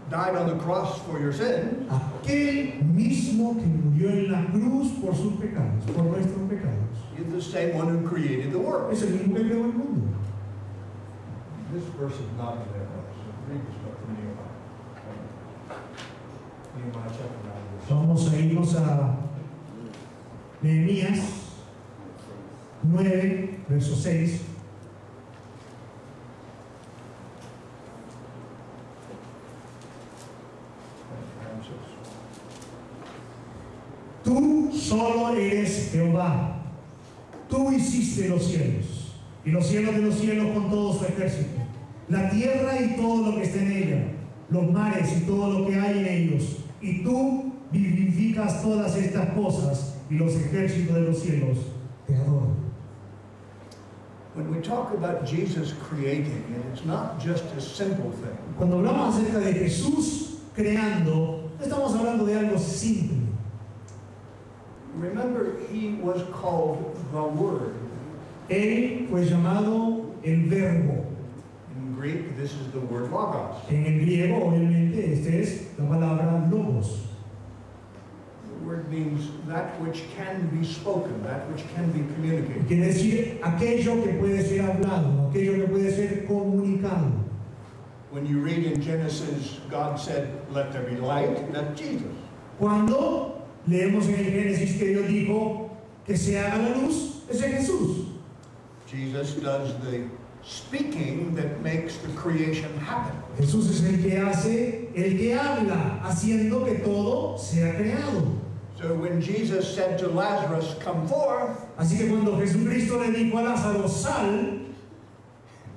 died on the cross for your sins Aquel mismo que murió en la cruz por sus pecados, por nuestros pecados. is the same one who created the world. Es el mismo que creó el mundo. This verse is not in there. Read this book from Nehemiah. Nehemiah chapter 9. Vamos a irnos a Nehemías 9, verso 6. Tú solo eres Jehová. Tú hiciste los cielos, y los cielos de los cielos con todo su ejército, la tierra y todo lo que está en ella, los mares y todo lo que hay en ellos. Y tú vivificas todas estas cosas, y los ejércitos de los cielos te adoran. When we talk about Jesus creating, it's not just a simple thing. Cuando hablamos acerca de Jesús creando, no estamos hablando de algo simple. Remember, he was called the Word. Él fue llamado el Verbo. In Greek, this is the word logos. En el griego, obviamente, esta es la palabra logos. The word means that which can be spoken, that which can be communicated. Quiere decir aquello que puede ser hablado, aquello que puede ser comunicado. When you read in Genesis, God said, "Let there be light," that's Jesus. Cuando leemos en el Génesis que Dios dijo que se haga la luz, ese es Jesús. Jesus does the speaking that makes the creation happen. Jesús es el que habla, haciendo que todo sea creado. So when Jesus said to Lazarus, "Come forth," Así que cuando Jesucristo le dijo a Lázaro, sal,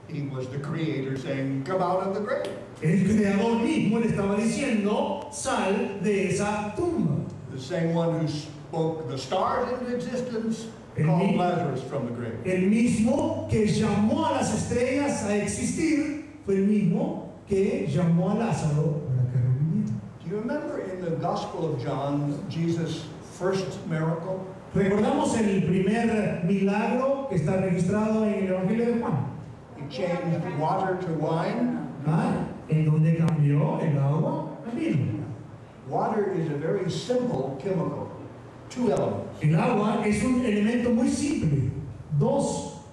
he was the creator saying, "Come out of the grave." el creador mismo le estaba diciendo, sal de esa tumba. The same one who spoke the stars into existence called Lazarus from the grave. El mismo que llamó a las estrellas a existir fue el mismo que llamó a Lázaro para que reviviera. Do you remember in the Gospel of John, Jesus' first miracle? Recordamos el primer milagro que está registrado en el Evangelio de Juan, He changed water to wine. en donde cambió el agua al vino. Water is a very simple chemical, two elements. El agua es un elemento muy simple,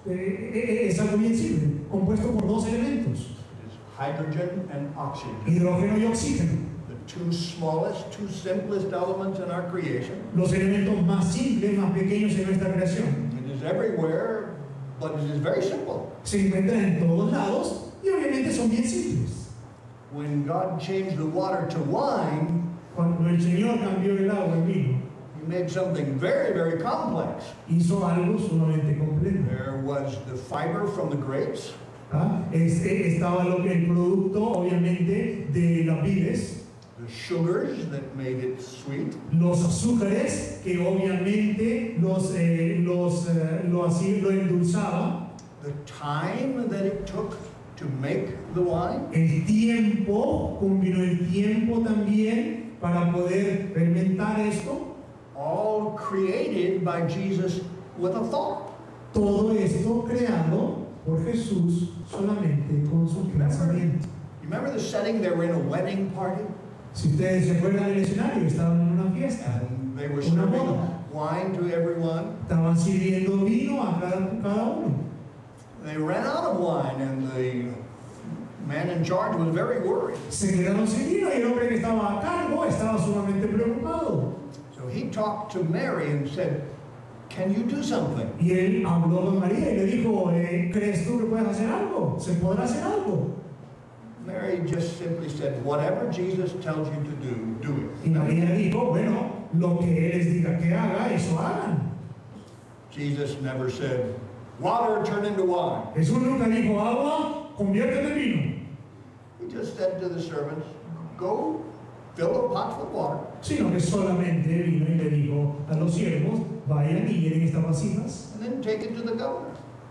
es algo bien simple, compuesto por dos elementos, It is hydrogen and oxygen. hidrógeno y oxígeno. The two smallest, two simplest elements in our creation. Los elementos más simples, más pequeños en nuestra creación. It is everywhere, but it is very simple. Se encuentran en todos lados y obviamente son bien simples. When God changed the water to wine, Cuando el Señor cambió el agua en vino, He made something very, very complex. hizo algo sumamente complejo. There was the fiber from the grapes, Estaba el producto, obviamente, de las vides, the sugars that made it sweet, los azúcares que obviamente lo endulzaba, the time that it took to make the wine, el tiempo, combinó el tiempo también para poder fermentar esto. all created by Jesus with a thought. Todo esto creado por Jesús solamente con su pensamiento. You remember the setting? They were in a wedding party, Si ustedes se acuerdan del escenario, estaban en una fiesta, and they were una serving boda. wine to everyone. Estaban sirviendo vino a cada uno. They ran out of wine, and the man in charge was very worried. Se quedaron sin vino y el hombre que estaba a cargo estaba sumamente preocupado. So he talked to Mary and said, "Can you do something?" Y él habló con María y le dijo, ¿crees tú que puedes hacer algo? ¿Se podrá hacer algo? Mary just simply said, "Whatever Jesus tells you to do, do Y it." María le dijo, bueno, lo que él les diga que haga, eso hagan. Jesus never said, "Water turn into wine." Jesús nunca dijo, agua, conviértete en vino. He just said to the servants, "Go fill the pots with water, Sino que solamente vino y le dijo a los siervos, vayan y llenen estas vasijas, and then take it to the governor."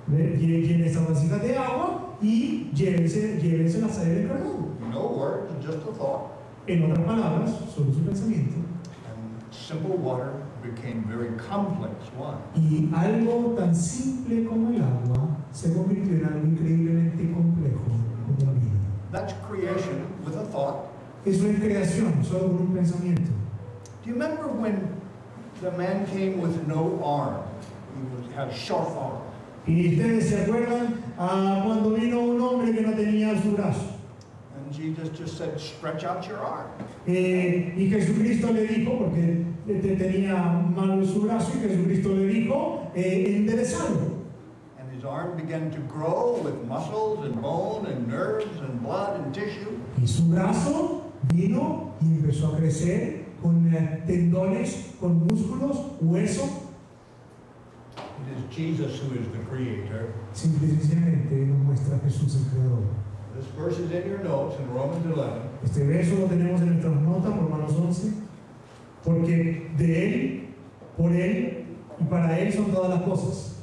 llenen estas vasijas de agua y llévenselas a él encargado. No words, just a thought. En otras palabras, solo su pensamiento. And simple water became very complex wine. Y algo tan simple como el agua se convirtió en algo increíblemente complejo como la vida. That's creation with a thought. Eso es creación, solo con un pensamiento. Do you remember when the man came with no arm? He had short arms. Y ustedes se acuerdan cuando vino un hombre que no tenía su brazo. And Jesus just said, "Stretch out your arm." Y Jesucristo le dijo, porque tenía mal su brazo, y Jesucristo le dijo, enderezarlo. And his arm began to grow with muscles and bone and nerves and blood and tissue. Y su brazo vino y empezó a crecer con tendones, con músculos, hueso. It is Jesus who is the creator. Simple y sencillamente nos muestra a Jesús el Creador. This verse is in your notes in Romans 11. Este verso lo tenemos en nuestras notas, Romanos 11, porque de Él, por Él y para Él son todas las cosas.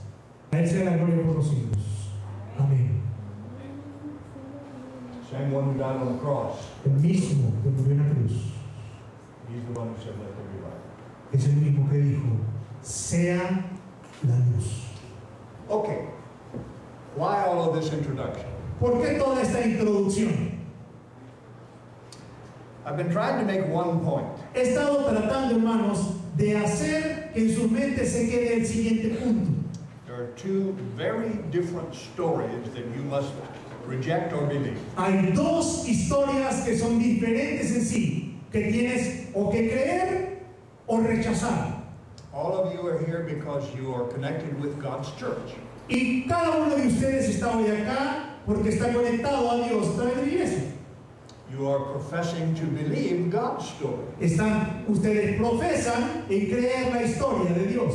A Él sea la gloria por los siglos. Amén. Same one who died on the cross. El mismo que murió en la cruz He's the one who said, "Let there be light." es el mismo que dijo, sea la luz. Okay. Why all of this introduction? ¿Por qué toda esta introducción? I've been trying to make one point. He estado tratando, hermanos, de solamente se quede el siguiente punto. There are two very different stories that you must reject or believe. Hay dos historias que son diferentes en sí, que tienes o que creer o rechazar. All of you are here because you are connected with God's church. Y cada uno de ustedes está hoy acá porque está conectado a Dios a través de la iglesia. You are professing to believe God's story. Ustedes profesan en creer la historia de Dios.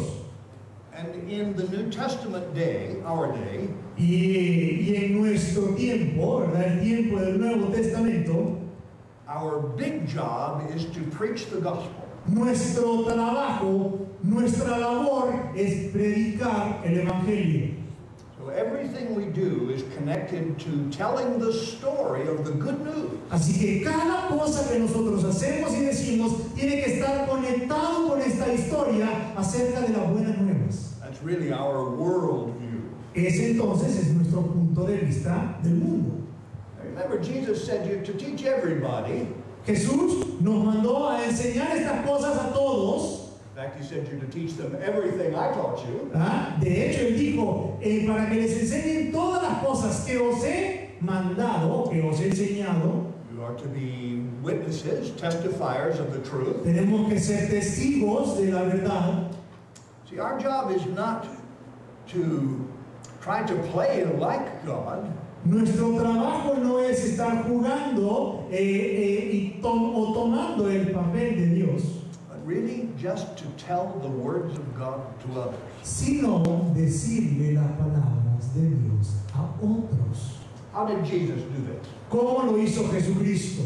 And in the New Testament day, our day, Y en nuestro tiempo, ¿verdad? El tiempo del Nuevo Testamento, our big job is to preach the gospel. nuestro trabajo, nuestra labor es predicar el Evangelio. So everything we do is connected to telling the story of the good news. Así que cada cosa que nosotros hacemos y decimos tiene que estar conectado con esta historia acerca de las buenas nuevas. That's really our worldview. Ese entonces es nuestro punto de vista del mundo. Remember, Jesus said you to teach everybody. Jesús nos mandó a enseñar estas cosas a todos. In fact, he said you to teach them everything I taught you. De hecho, él dijo, para que les enseñen todas las cosas que os he mandado, que os he enseñado. You are to be witnesses, testifiers of the truth. Tenemos que ser testigos de la verdad. See, our job is not to try to play like God. Nuestro trabajo no es estar jugando o tomando el papel de Dios, But really just to tell the words of God to others. sino decirle las palabras de Dios a otros. How did Jesus do this? ¿Cómo lo hizo Jesucristo?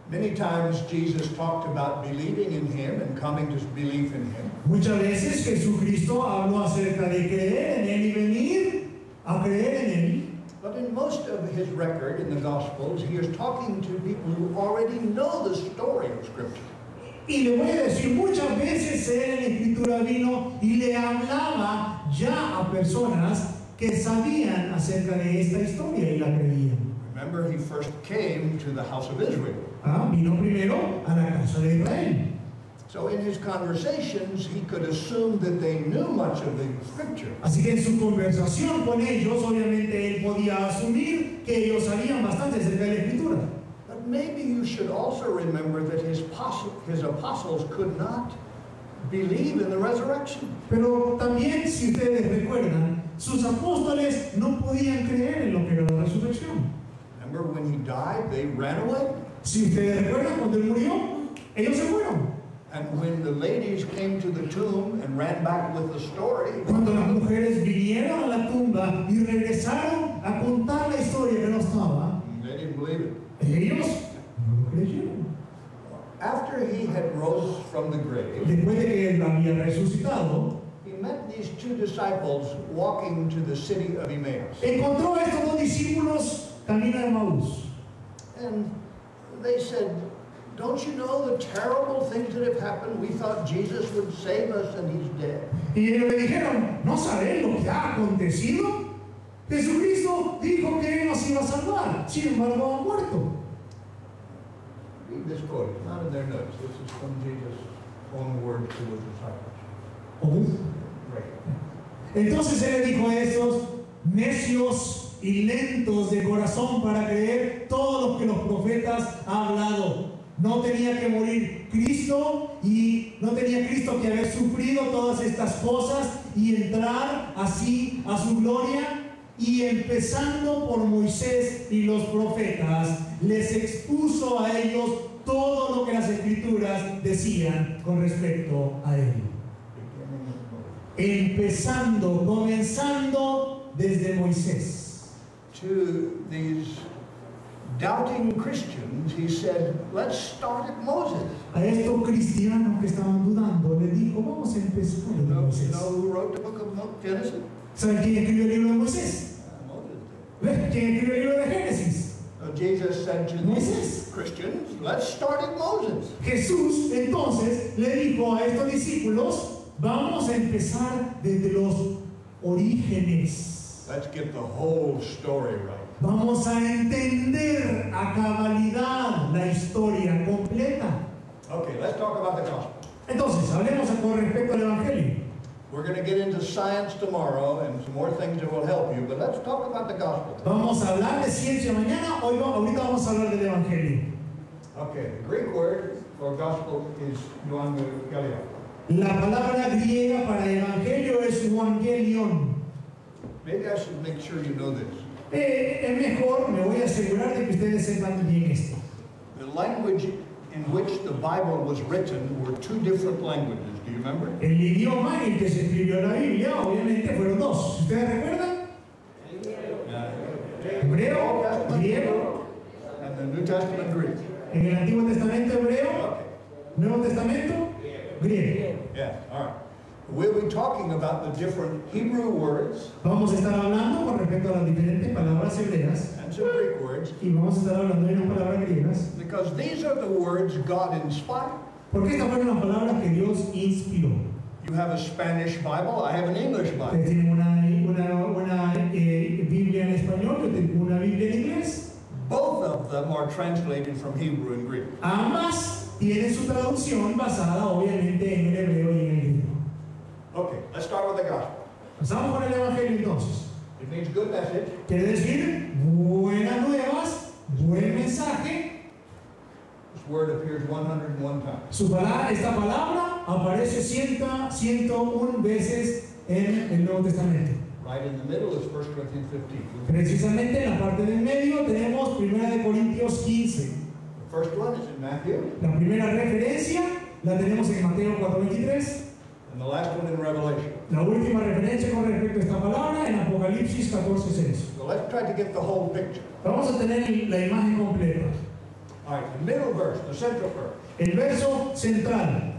Many times Jesus talked about believing in Him and coming to believe in Him. Muchas veces Jesucristo habló acerca de creer en Él y venir a creer en Él. But in most of His record in the Gospels, He is talking to people who already know the story of Scripture. Y le voy a decir, muchas veces Él en la Escritura vino y le hablaba ya a personas que sabían acerca de esta historia y la creían. Remember, He first came to the house of Israel. Vino primero a la casa de Israel. So in His conversations, He could assume that they knew much of the Scripture. Así que en su conversación con ellos, obviamente Él podía asumir que ellos sabían bastante acerca de la Escritura. But maybe you should also remember that His apostles could not believe in the resurrection. Pero también, si ustedes recuerdan, sus apóstoles no podían creer en lo que era la resurrección. Remember when He died, they ran away. Si ustedes recuerdan, cuando Él murió, ellos se fueron. And when the ladies came to the tomb and ran back with the story, Cuando las mujeres vinieron a la tumba y regresaron a contar la historia que no estaba, they didn't believe it. ellos no lo creyeron. After He had rose from the grave, Después de que Él había resucitado, He met these two disciples walking to the city of Emmaus. encontró a estos dos discípulos camino de Emaús. And they said, don't you know the terrible things that have happened? We thought Jesus would save us and He's dead. Y ellos le dijeron, ¿no sabéis lo que ha acontecido? Jesucristo dijo que Él nos iba a salvar, sin embargo ha muerto. Read this quote, it's not in their notes. This is from Jesus' own words to His disciples. ¿Oís? Right. Entonces Él le dijo a estos necios y lentos de corazón para creer todo lo que los profetas han hablado. No tenía que morir Cristo y no tenía Cristo que haber sufrido todas estas cosas y entrar así a su gloria. Y empezando por Moisés y los profetas, les expuso a ellos todo lo que las Escrituras decían con respecto a Él. Comenzando desde Moisés. To these doubting Christians, He said, let's start at Moses. A estos cristianos que estaban dudando, le dijo, vamos a empezar You de know Moisés. who wrote the book of Genesis? ¿Saben quién escribió el libro de Moisés? Moses did. ¿Ves? ¿Quién escribió el libro de Génesis? So Jesus said to Moisés. these Christians, let's start at Moses. Jesús entonces le dijo a estos discípulos, vamos a empezar desde los orígenes. Let's get the whole story right. Vamos a entender a cabalidad la historia completa. Okay, let's talk about the gospel. Entonces, hablemos con respecto al Evangelio. going to get into science tomorrow and some more things that will help you, but let's talk about the gospel today. Vamos a hablar de ciencia mañana, ahorita vamos a hablar del Evangelio. Okay, the Greek word for gospel is euangelion. La palabra griega para evangelio es evangelion. Maybe I should make sure you know this. Es mejor, me voy a asegurar de que ustedes sepan bien esto. The language in which the Bible was written were two different languages. Do you remember? El idioma en que se escribió la Biblia, obviamente, fueron dos. ¿Ustedes recuerdan? Hebreo, griego. And the New Testament Greek. En el Antiguo Testamento hebreo, Nuevo Testamento griego. Yeah, all right. We'll be talking about the different Hebrew words Vamos a estar hablando con respecto a las diferentes palabras hebreas and some Greek words, y vamos a estar hablando de unas palabras griegas, because these are the words God inspired. porque estas fueron las palabras que Dios inspiró. You have a Spanish Bible, I have an English Bible. Ustedes tienen una Biblia en español, yo tengo una Biblia en inglés. Both of them are translated from Hebrew and Greek. Ambas tienen su traducción basada obviamente en el hebreo y en el griego. Okay, let's start with the gospel. Pasamos con el Evangelio entonces. It means good message. Quiere decir buenas nuevas, buen mensaje. This word appears 101 times. Esta palabra aparece 101 veces en el Nuevo Testamento. Right in the middle is 1 Corinthians 15. Precisamente en la parte del medio tenemos 1 Corintios 15. The first one is in Matthew, La primera referencia la tenemos en Mateo 4:23. and the last one in Revelation. La última referencia con respecto a esta palabra en Apocalipsis 14:6. So let's try to get the whole picture. Vamos a tener la imagen completa. All right, the middle verse, the central verse. El verso central,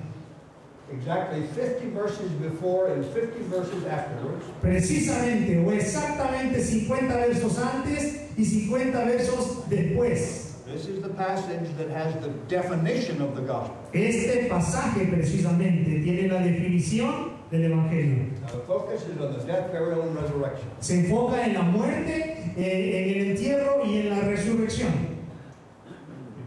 Exactly 50 verses before and 50 verses afterwards. precisamente o exactamente 50 versos antes y 50 versos después. This is the passage that has the definition of the gospel. Este pasaje precisamente tiene la definición del Evangelio. Now the focus is on the death, burial, and resurrection. Se enfoca en la muerte, en el entierro y en la resurrección.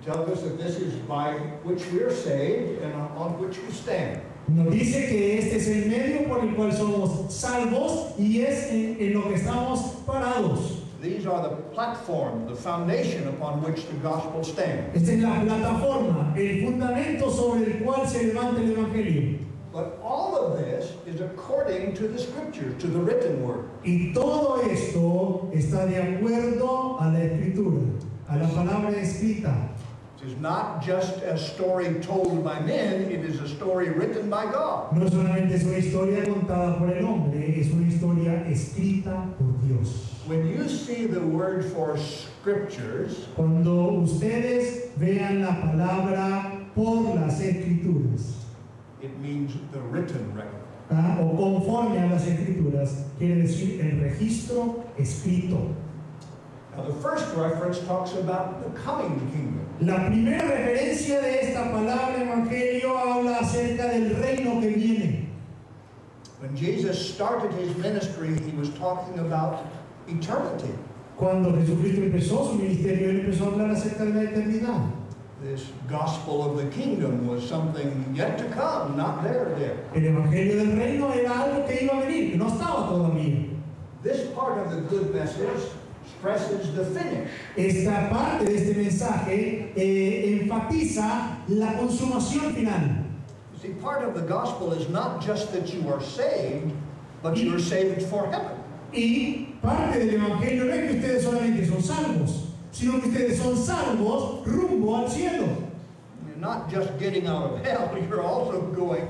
It tells us that this is by which we are saved and on which we stand. Nos dice que este es el medio por el cual somos salvos y es en lo que estamos parados. These are the platform, the foundation upon which the gospel stands. Esta es la plataforma, el fundamento sobre el cual se levanta el Evangelio. But all of this is according to the scriptures, to the written word. Y todo esto está de acuerdo a la Escritura, a la palabra escrita. It is not just a story told by men, it is a story written by God. No solamente es una historia contada por el hombre, es una historia escrita por Dios. When you see the word for scriptures, Cuando ustedes vean la palabra por las Escrituras, it means the written record. o conforme a las Escrituras, quiere decir el registro escrito. Now the first reference talks about the coming kingdom. La primera referencia de esta palabra evangelio habla acerca del reino que viene. When Jesus started his ministry, he was talking about eternity. Cuando Jesucristo empezó su ministerio, él empezó a hablar acerca de la eternidad. This gospel of the kingdom was something yet to come, not there yet. El evangelio del reino era algo que iba a venir, que no estaba todavía. This part of the good message stresses the finish. Esta parte de este mensaje enfatiza la consumación final. You see, part of the gospel is not just that you are saved, but you are saved for heaven. Y parte del evangelio no es que ustedes solamente son salvos, sino que ustedes son salvos rumbo al cielo. You're not just getting out of hell, you're also going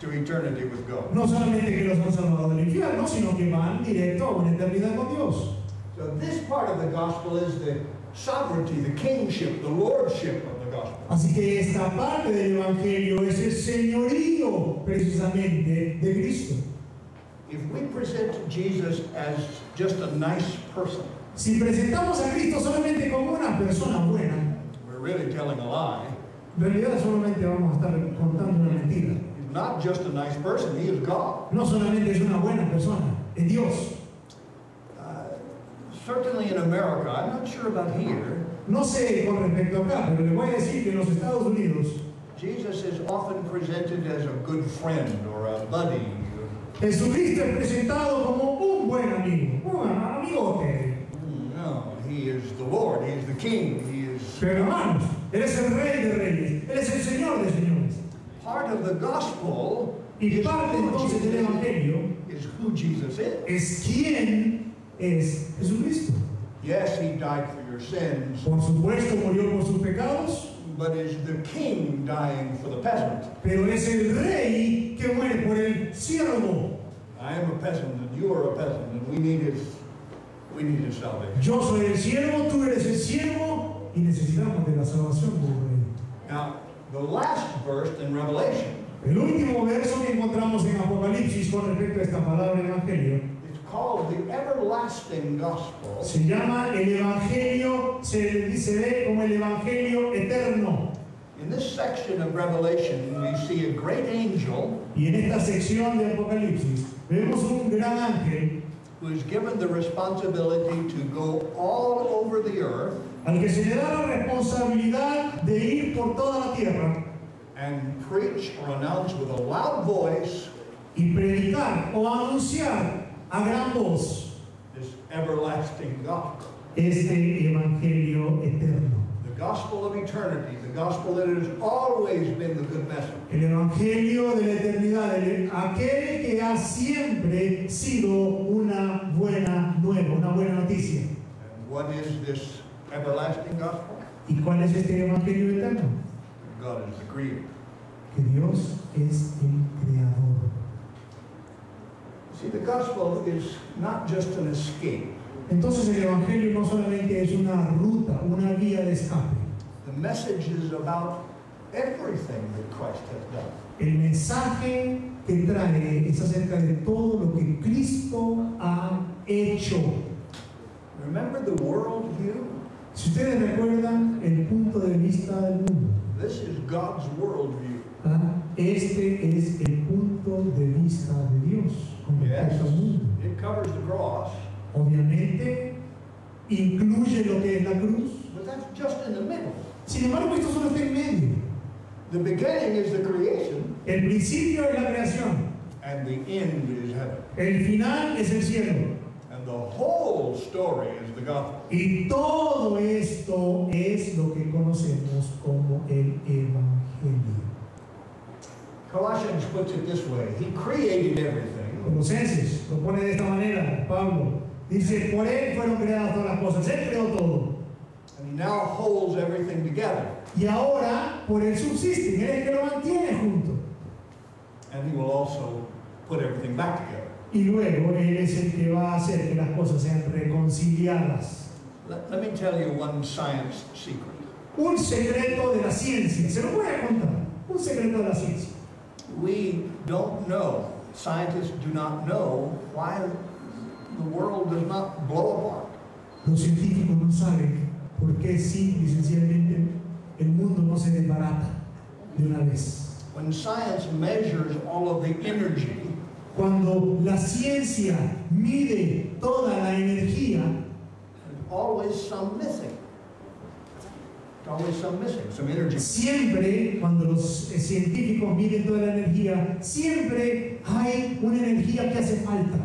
to eternity with God. No solamente que los han salvado del infierno, sino que van directo a una eternidad con Dios. So this part of the gospel is the sovereignty, the kingship, the lordship of the gospel. Así que esta parte del evangelio es el señorío precisamente de Cristo. If we present Jesus as just a nice person, Si presentamos a Cristo solamente como una persona buena, we're really telling a lie. en realidad solamente vamos a estar contando una mentira. He's not just a nice person, he is God. No solamente es una buena persona, es Dios. Certainly in America, I'm not sure about here, No sé con respecto acá, pero le voy a decir que en los Estados Unidos Jesus is often presented as a good friend or a buddy. Jesucristo es presentado como un buen amigo, un amigote. No, he is the Lord, he is the King, he is... Pero hermanos, Él es el Rey de Reyes, Él es el Señor de Señores. Part of the gospel Y parte entonces del Evangelio is who Jesus is. es quién es Jesucristo. Yes, he died for your sins, Por supuesto murió por sus pecados, but is the king dying for the peasant. pero es el Rey que muere por el siervo. I am a peasant and you are a peasant, and we need his salvation. Yo soy el siervo, tú eres el siervo y necesitamos de la salvación del Rey. Now, the last verse in Revelation, El último verso que encontramos en Apocalipsis con respecto a esta palabra Evangelio it's called the everlasting gospel. se llama el Evangelio, se ve como el Evangelio eterno. In this section of Revelation, we see a great angel Y en esta sección de Apocalipsis vemos un gran ángel who is given the responsibility to go all over the earth al que se le da la responsabilidad de ir por toda la tierra and preach or announce with a loud voice y predicar o anunciar a gran voz this everlasting gospel. este Evangelio eterno. The gospel of eternity, the gospel that has always been the good message. El Evangelio de la eternidad, aquel que ha siempre sido una buena nueva, una buena noticia. And what is this everlasting gospel? ¿Y cuál es este Evangelio eterno? God is the creator. Que Dios es el creador. See, the gospel is not just an escape. Entonces el Evangelio no solamente es una ruta, una vía de escape. The message is about everything that Christ has done. El mensaje que trae es acerca de todo lo que Cristo ha hecho. Remember the world view? Si ustedes recuerdan el punto de vista del mundo, This is God's world view. este es el punto de vista de Dios con respecto al mundo. It covers the cross, Obviamente incluye lo que es la cruz. but that's just in the middle. Sin embargo, esto solo está en medio. The beginning is the creation, El principio es la creación, and the end is heaven. el final es el cielo. And the whole story is the gospel. Y todo esto es lo que conocemos como el Evangelio. Colossians puts it this way. He created everything, Colosenses lo pone de esta manera, Pablo. Dice, por Él fueron creadas todas las cosas, Él creó todo. and he now holds everything together. Y ahora, por Él subsisten, Él es el que lo mantiene junto. And he will also put everything back together. Y luego Él es el que va a hacer que las cosas sean reconciliadas. Let me tell you one science secret. Un secreto de la ciencia, se lo voy a contar. Un secreto de la ciencia. We don't know, scientists do not know why the world does not blow apart. Los científicos no saben por qué simple y sencillamente el mundo no se desbarata de una vez. When science measures all of the energy, Cuando la ciencia mide toda la energía, there's always some missing. There's always some missing, some energy. siempre, cuando los científicos miden toda la energía, siempre hay una energía que hace falta.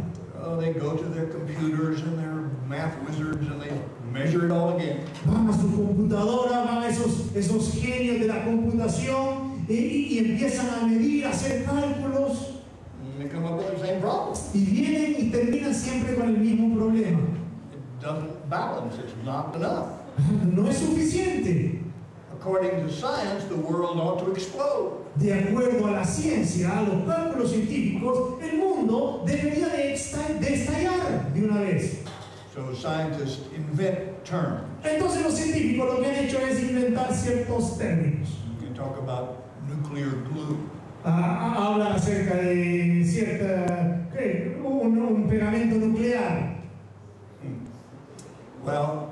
Oh, they go to their computers and their math wizards and they measure it all again. Van a su computadora, van a esos genios de la computación y empiezan a medir, a hacer cálculos And they come up with the same problem. y vienen y terminan siempre con el mismo problema. It doesn't balance, it's not enough. No es suficiente. According to science, the world ought to explode. De acuerdo a la ciencia, a los cálculos científicos, el mundo debería de estallar de una vez. So scientists invent terms. Entonces los científicos lo que han hecho es inventar ciertos términos. You can talk about nuclear glue. Hablan acerca de un pegamento nuclear. Well,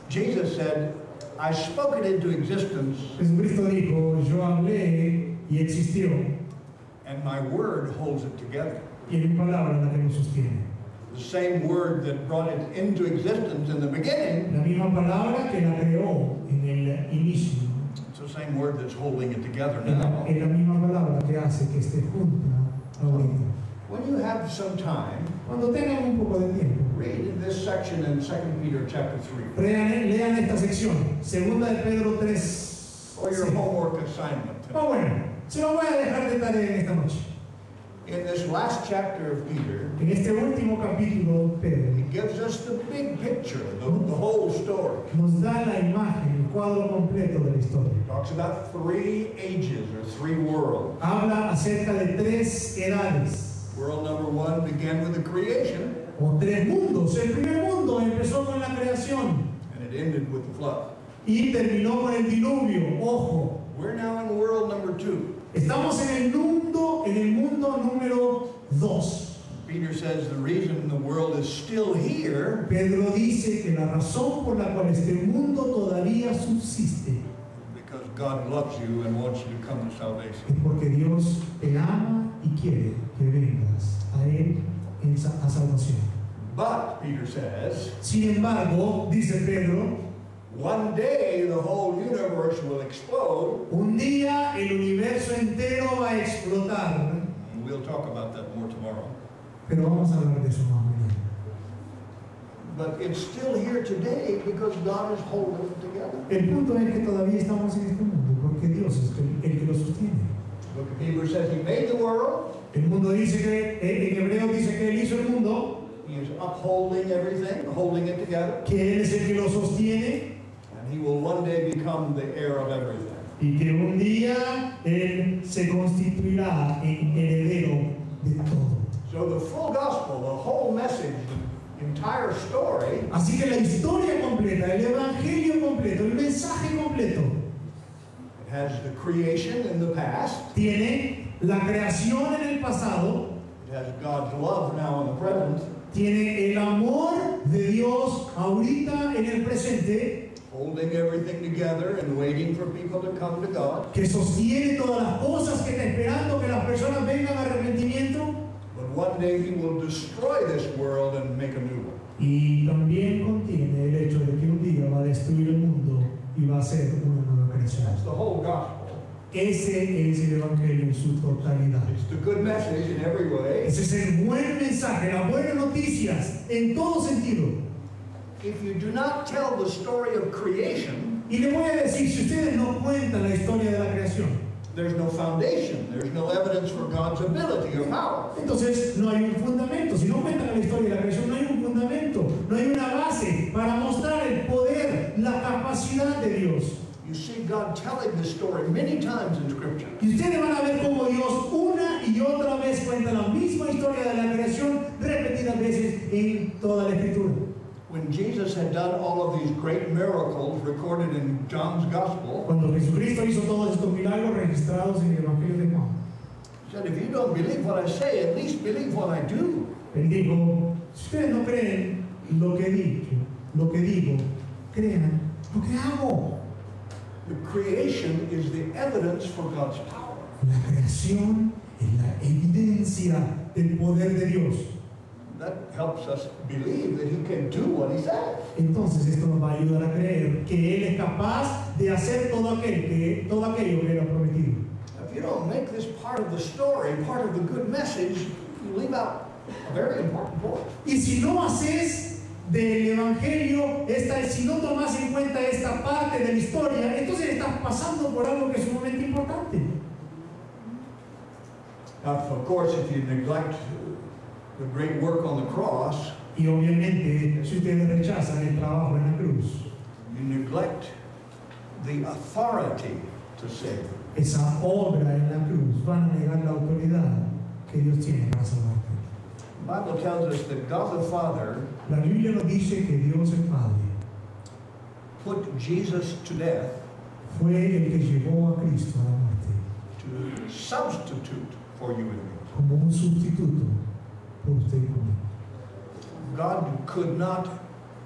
Jesus said, I spoke it into existence, Jesucristo dijo, yo hablé y existió, and my word holds it together. y es mi palabra la que lo sostiene. The same word that brought it into existence in the beginning, La misma palabra que la creó en el inicio, it's the same word that's holding it together es now. la misma palabra que hace que esté junta ahorita. some time, Cuando tengan un poco de tiempo, read in this section in 2 Peter chapter 3, lean esta sección, segunda de Pedro 3. or your Sí. homework assignment. Bueno, se lo voy a dejar de tarea en esta noche. In this last chapter of Peter, En este último capítulo, Pedro he gives us the big picture, the whole story. nos da la imagen, el cuadro completo de la historia. Talks about 3 ages or 3 worlds. Habla acerca de 3 edades World number 1 began with the creation, o 3 mundos. El primer mundo empezó con la creación and it ended with the flood. y terminó con el diluvio. Ojo, We're now in world number 2. estamos en el mundo número 2. Peter says the reason the world is still here Pedro dice que la razón por la cual este mundo todavía subsiste is because God loves you and wants you to come to salvation. es porque Dios te ama y quiere que vengas a Él a salvación. But, Peter says, Sin embargo, dice Pedro, one day the whole universe will explode. un día el universo entero va a explotar. And we'll talk about that more tomorrow. Pero vamos a hablar de eso más mañana. But it's still here today because God is holding it together. El punto es que todavía estamos en este mundo porque Dios es el que lo sostiene. The book of Hebrews says he made the world. El mundo dice que, en hebreo dice que Él hizo el mundo, He is upholding everything, holding it together. que Él es el que lo sostiene And he will one day become the heir of everything. y que un día Él se constituirá en heredero de todo. So the full gospel, the whole message, the entire story Así que la historia completa, el evangelio completo, el mensaje completo, it has the creation in the past. tiene la creación en el pasado, It has God's love now in the present, tiene el amor de Dios ahorita en el presente, holding everything together and waiting for people to come to God. que sostiene todas las cosas, que está esperando que las personas vengan a arrepentimiento, But one day he will destroy this world and make a new one. y también contiene el hecho de que un día va a destruir el mundo y va a ser una nueva creación. That's the whole gospel. Ese es el evangelio en su totalidad. It's the good message in every way. Ese es el buen mensaje, las buenas noticias en todo sentido. If you do not tell the story of creation, Y le voy a decir, si ustedes no cuentan la historia de la creación, there's no foundation. There's no evidence for God's ability or power. entonces no hay un fundamento. Si no cuentan la historia de la creación, no hay un fundamento, no hay una base para mostrar el poder, la capacidad de Dios. You see God telling this story many times in Scripture. Y ustedes van a ver cómo Dios una y otra vez cuenta la misma historia de la creación repetidas veces en toda la Escritura. When Jesus had done all of these great miracles recorded in John's Gospel, Cuando Jesucristo hizo todos estos milagros registrados en el Evangelio de Juan, he said, if you don't believe what I say, at least believe what I do. Él dijo, si ustedes no creen lo que digo, crean lo que hago. The creation is the evidence for God's power. La creación es la evidencia del poder de Dios. That helps us believe that he can do what he says. Entonces esto nos va a ayudar a creer que Él es capaz de hacer todo aquello que Él ha prometido. If you don't make this part of the story, part of the good message, you leave out a very important point. Y si no haces del Evangelio, si no tomas en cuenta esta parte de la historia, entonces estás pasando por algo que es sumamente importante. Now, of course, if you neglect the great work on the cross, Y obviamente, si ustedes rechazan el trabajo en la cruz, you neglect the authority to save. esa obra en la cruz, van a negar la autoridad que Dios tiene para salvarte. The Bible tells us that God the Father La Biblia nos dice que Dios el Padre put Jesus to death fue el que llevó a Cristo a la muerte to substitute for you and me. como un sustituto por usted y por mí. God could not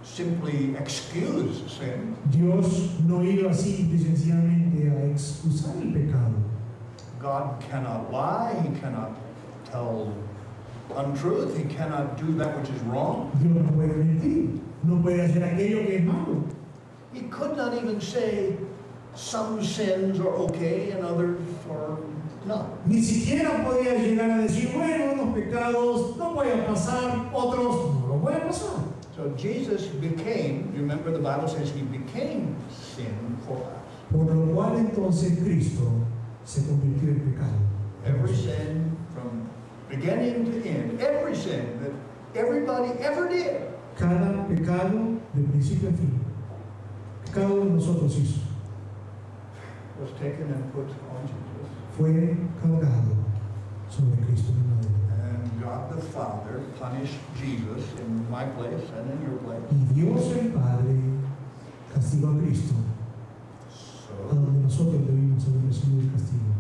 simply excuse sin. Dios no iba simple y sencillamente a excusar el pecado. God cannot lie. He cannot tell untruth. He cannot do that which is wrong. Dios no puede mentir, no puede hacer aquello que es malo. He could not even say some sins are okay and others are No. Ni siquiera podía llegar a decir, bueno, unos pecados no voy a pasar, otros no los voy a pasar. So Jesus became, remember the Bible says he became sin for us. Por lo cual entonces Cristo se convirtió en pecado. Every sin from beginning to end, every sin that everybody ever did, Cada pecado de principio a fin, cada uno de nosotros hizo, was taken and put on Jesus. fue cargado sobre Cristo en el madero. And God the Father punished Jesus in my place and in your place, Y Dios el Padre castigó a Cristo, a so, donde nosotros debimos haber recibido el castigo,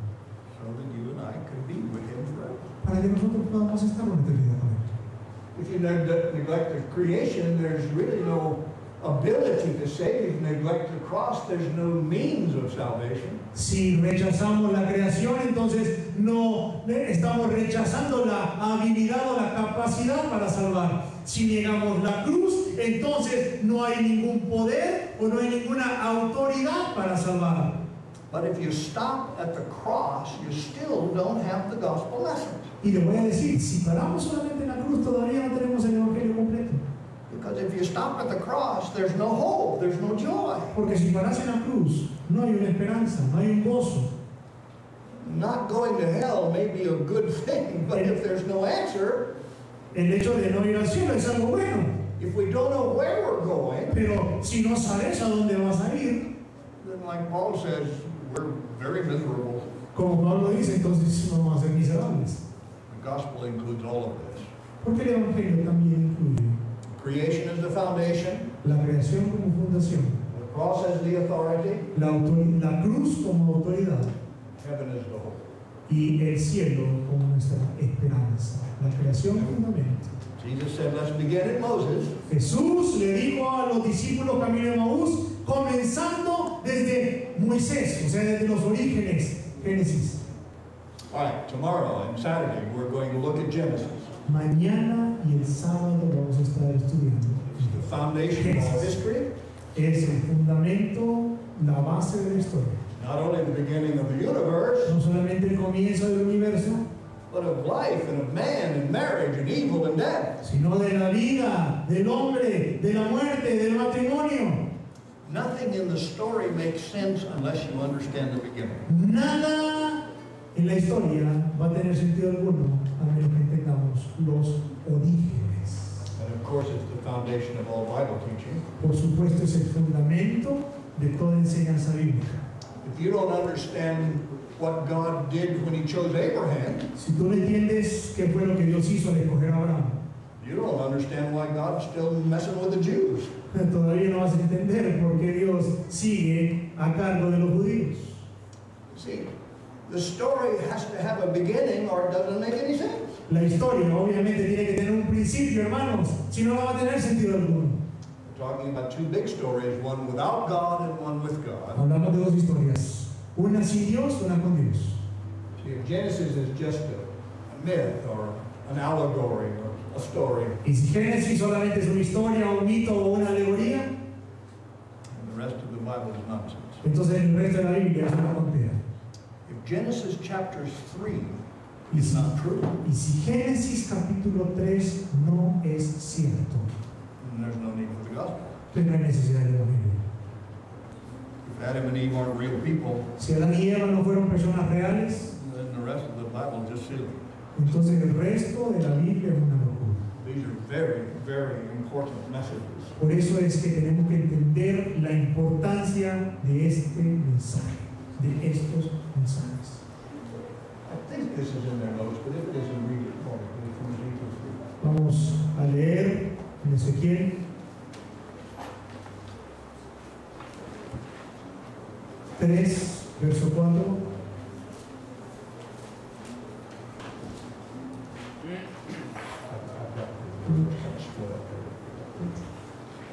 so that you and I could be with him forever. para que nosotros podamos estar en eternidad con Él. If you neglect the creation, there's really no ability to save. If you neglect the cross, there's no means of salvation. Si rechazamos la creación, entonces no estamos rechazando la habilidad o la capacidad para salvar. Si negamos la cruz, entonces no hay ningún poder o no hay ninguna autoridad para salvar. But if you stop at the cross, you still don't have the gospel lesson. Y le voy a decir, si paramos solamente en la cruz, todavía no tenemos el evangelio completo. Because if you stop at the cross, there's no hope, there's no joy. Porque si paras en la cruz, no hay una esperanza, no hay un gozo. Not going to hell may be a good thing, but if there's no answer, El hecho de no ir al cielo es algo bueno. if we don't know where we're going, Pero si no sabes a dónde vas a ir, then like Paul says, we're very miserable. como Pablo dice, entonces vamos a ser miserables. The gospel includes all of this. Porque el evangelio también incluye Creation is the foundation. la creación como fundación, The cross has the authority. la cruz como autoridad Heaven is the hope. y el cielo como nuestra esperanza. La creación fundamento. Jesus said, let's begin at Moses. Jesús le dijo a los discípulos camino de Maús, comenzando desde Moisés, o sea, desde los orígenes, Génesis. All right, tomorrow and Saturday we're going to look at Genesis. Mañana y el sábado vamos a estar estudiando. It's the foundation of all history. Es el fundamento, la base de la historia. Not only the beginning of the universe, No solamente el comienzo del universo, but of life and of man and marriage and evil and death. sino de la vida, del hombre, de la muerte, del matrimonio. Nothing in the story makes sense unless you understand the beginning. Nada en la historia va a tener sentido alguno a menos que entendamos los orígenes. And of course, it's the foundation of all Bible teaching. Por supuesto, es el fundamento de toda enseñanza bíblica. If you don't understand what God did when He chose Abraham, Si tú no entiendes qué fue lo que Dios hizo al escoger a Abraham, you don't understand why God's still messing with the Jews. todavía no vas a entender por qué Dios sigue a cargo de los judíos. See, the story has to have a beginning or it doesn't make any sense. La historia obviamente tiene que tener un principio, hermanos, si no, no va a tener sentido alguno. We're talking about two big stories, one without God and one with God. Hablamos de dos historias, una sin Dios, una con Dios. See, if Genesis is just a myth or an allegory or a story, Y si Génesis solamente es una historia, un mito o una alegoría, and the rest of the Bible is nonsense. entonces el resto de la Biblia es una tontería. If Genesis chapter 3 Y is si, not true, y si Génesis capítulo 3 no es cierto, then there's no need for the gospel. pues no hay necesidad de la Biblia. If Adam and Eve aren't real people, Si Adán y Eva no fueron personas reales, then the rest of the Bible is just silly. entonces el resto de la Biblia es una locura. These are very, very important messages. Por eso es que tenemos que entender la importancia de este mensaje, de estos mensajes. I think this is in their notes, but if it isn't, read it for me. It's from Jesus. Vamos a leer en Ezequiel 3, verso 4.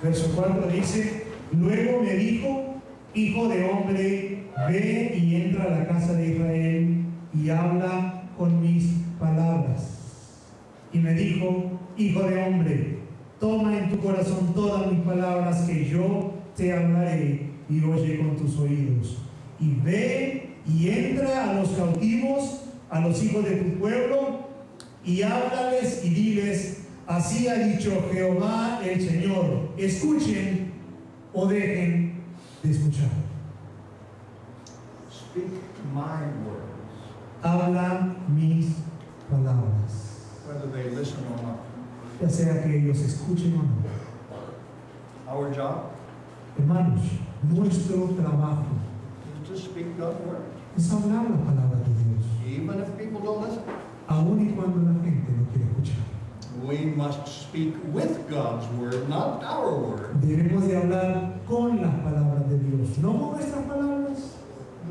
Verso 4 dice, luego me dijo, hijo de hombre, ve y entra a la casa de Israel y habla con mis palabras. Y me dijo, hijo de hombre, toma en tu corazón todas mis palabras que yo te hablaré y oye con tus oídos. Y ve y entra a los cautivos a los hijos de tu pueblo y háblales y diles, así ha dicho Jehová el Señor, escuchen o dejen de escuchar. Speak my words, Habla mis palabras, whether they listen or not. ya sea que ellos escuchen o no. Our job Hermanos, nuestro trabajo is to speak God's word, es hablar la palabra de Dios, even if people don't listen. aun y cuando la gente no quiere escuchar. We must speak with God's word, not our word. Debemos de hablar con las palabras de Dios, no con nuestras palabras,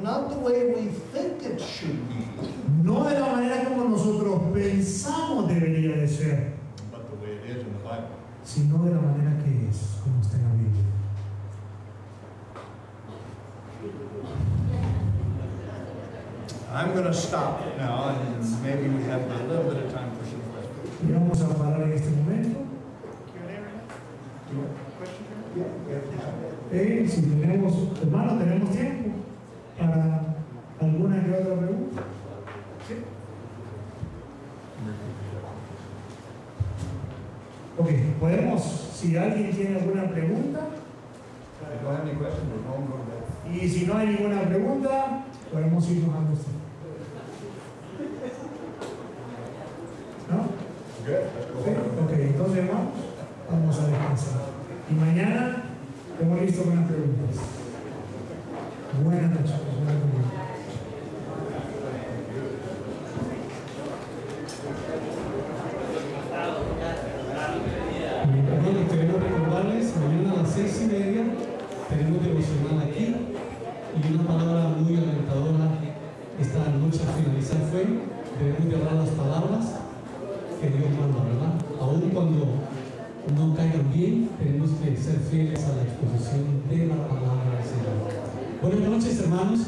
Not the way we think it should be, no de la manera como nosotros pensamos debería de ser, but the way it is in the Bible. sino de la manera que es, como está en la Biblia. I'm going to stop now, and maybe we have a little bit of time for some questions. Y vamos a parar en este momento. Si tenemos, hermanos, tenemos tiempo para alguna que otra pregunta. ¿Sí? Ok, podemos, si alguien tiene alguna pregunta, If you don't have any questions, we're going to go to bed. y si no hay ninguna pregunta, podemos irnos a nuestro. ¿No? Good. Let's go Sí, home. ok, entonces vamos a descansar. Y mañana estamos listos con las preguntas. Buenas noches. Hermanos, queremos recordarles, mañana a las 6:30 tenemos devocional aquí y una palabra muy alentadora esta noche al finalizar fue: debemos de hablar las palabras que Dios manda, ¿verdad? Aún cuando no caigan bien, tenemos que ser fieles a la exposición de la palabra del Señor. Buenas noches, hermanos.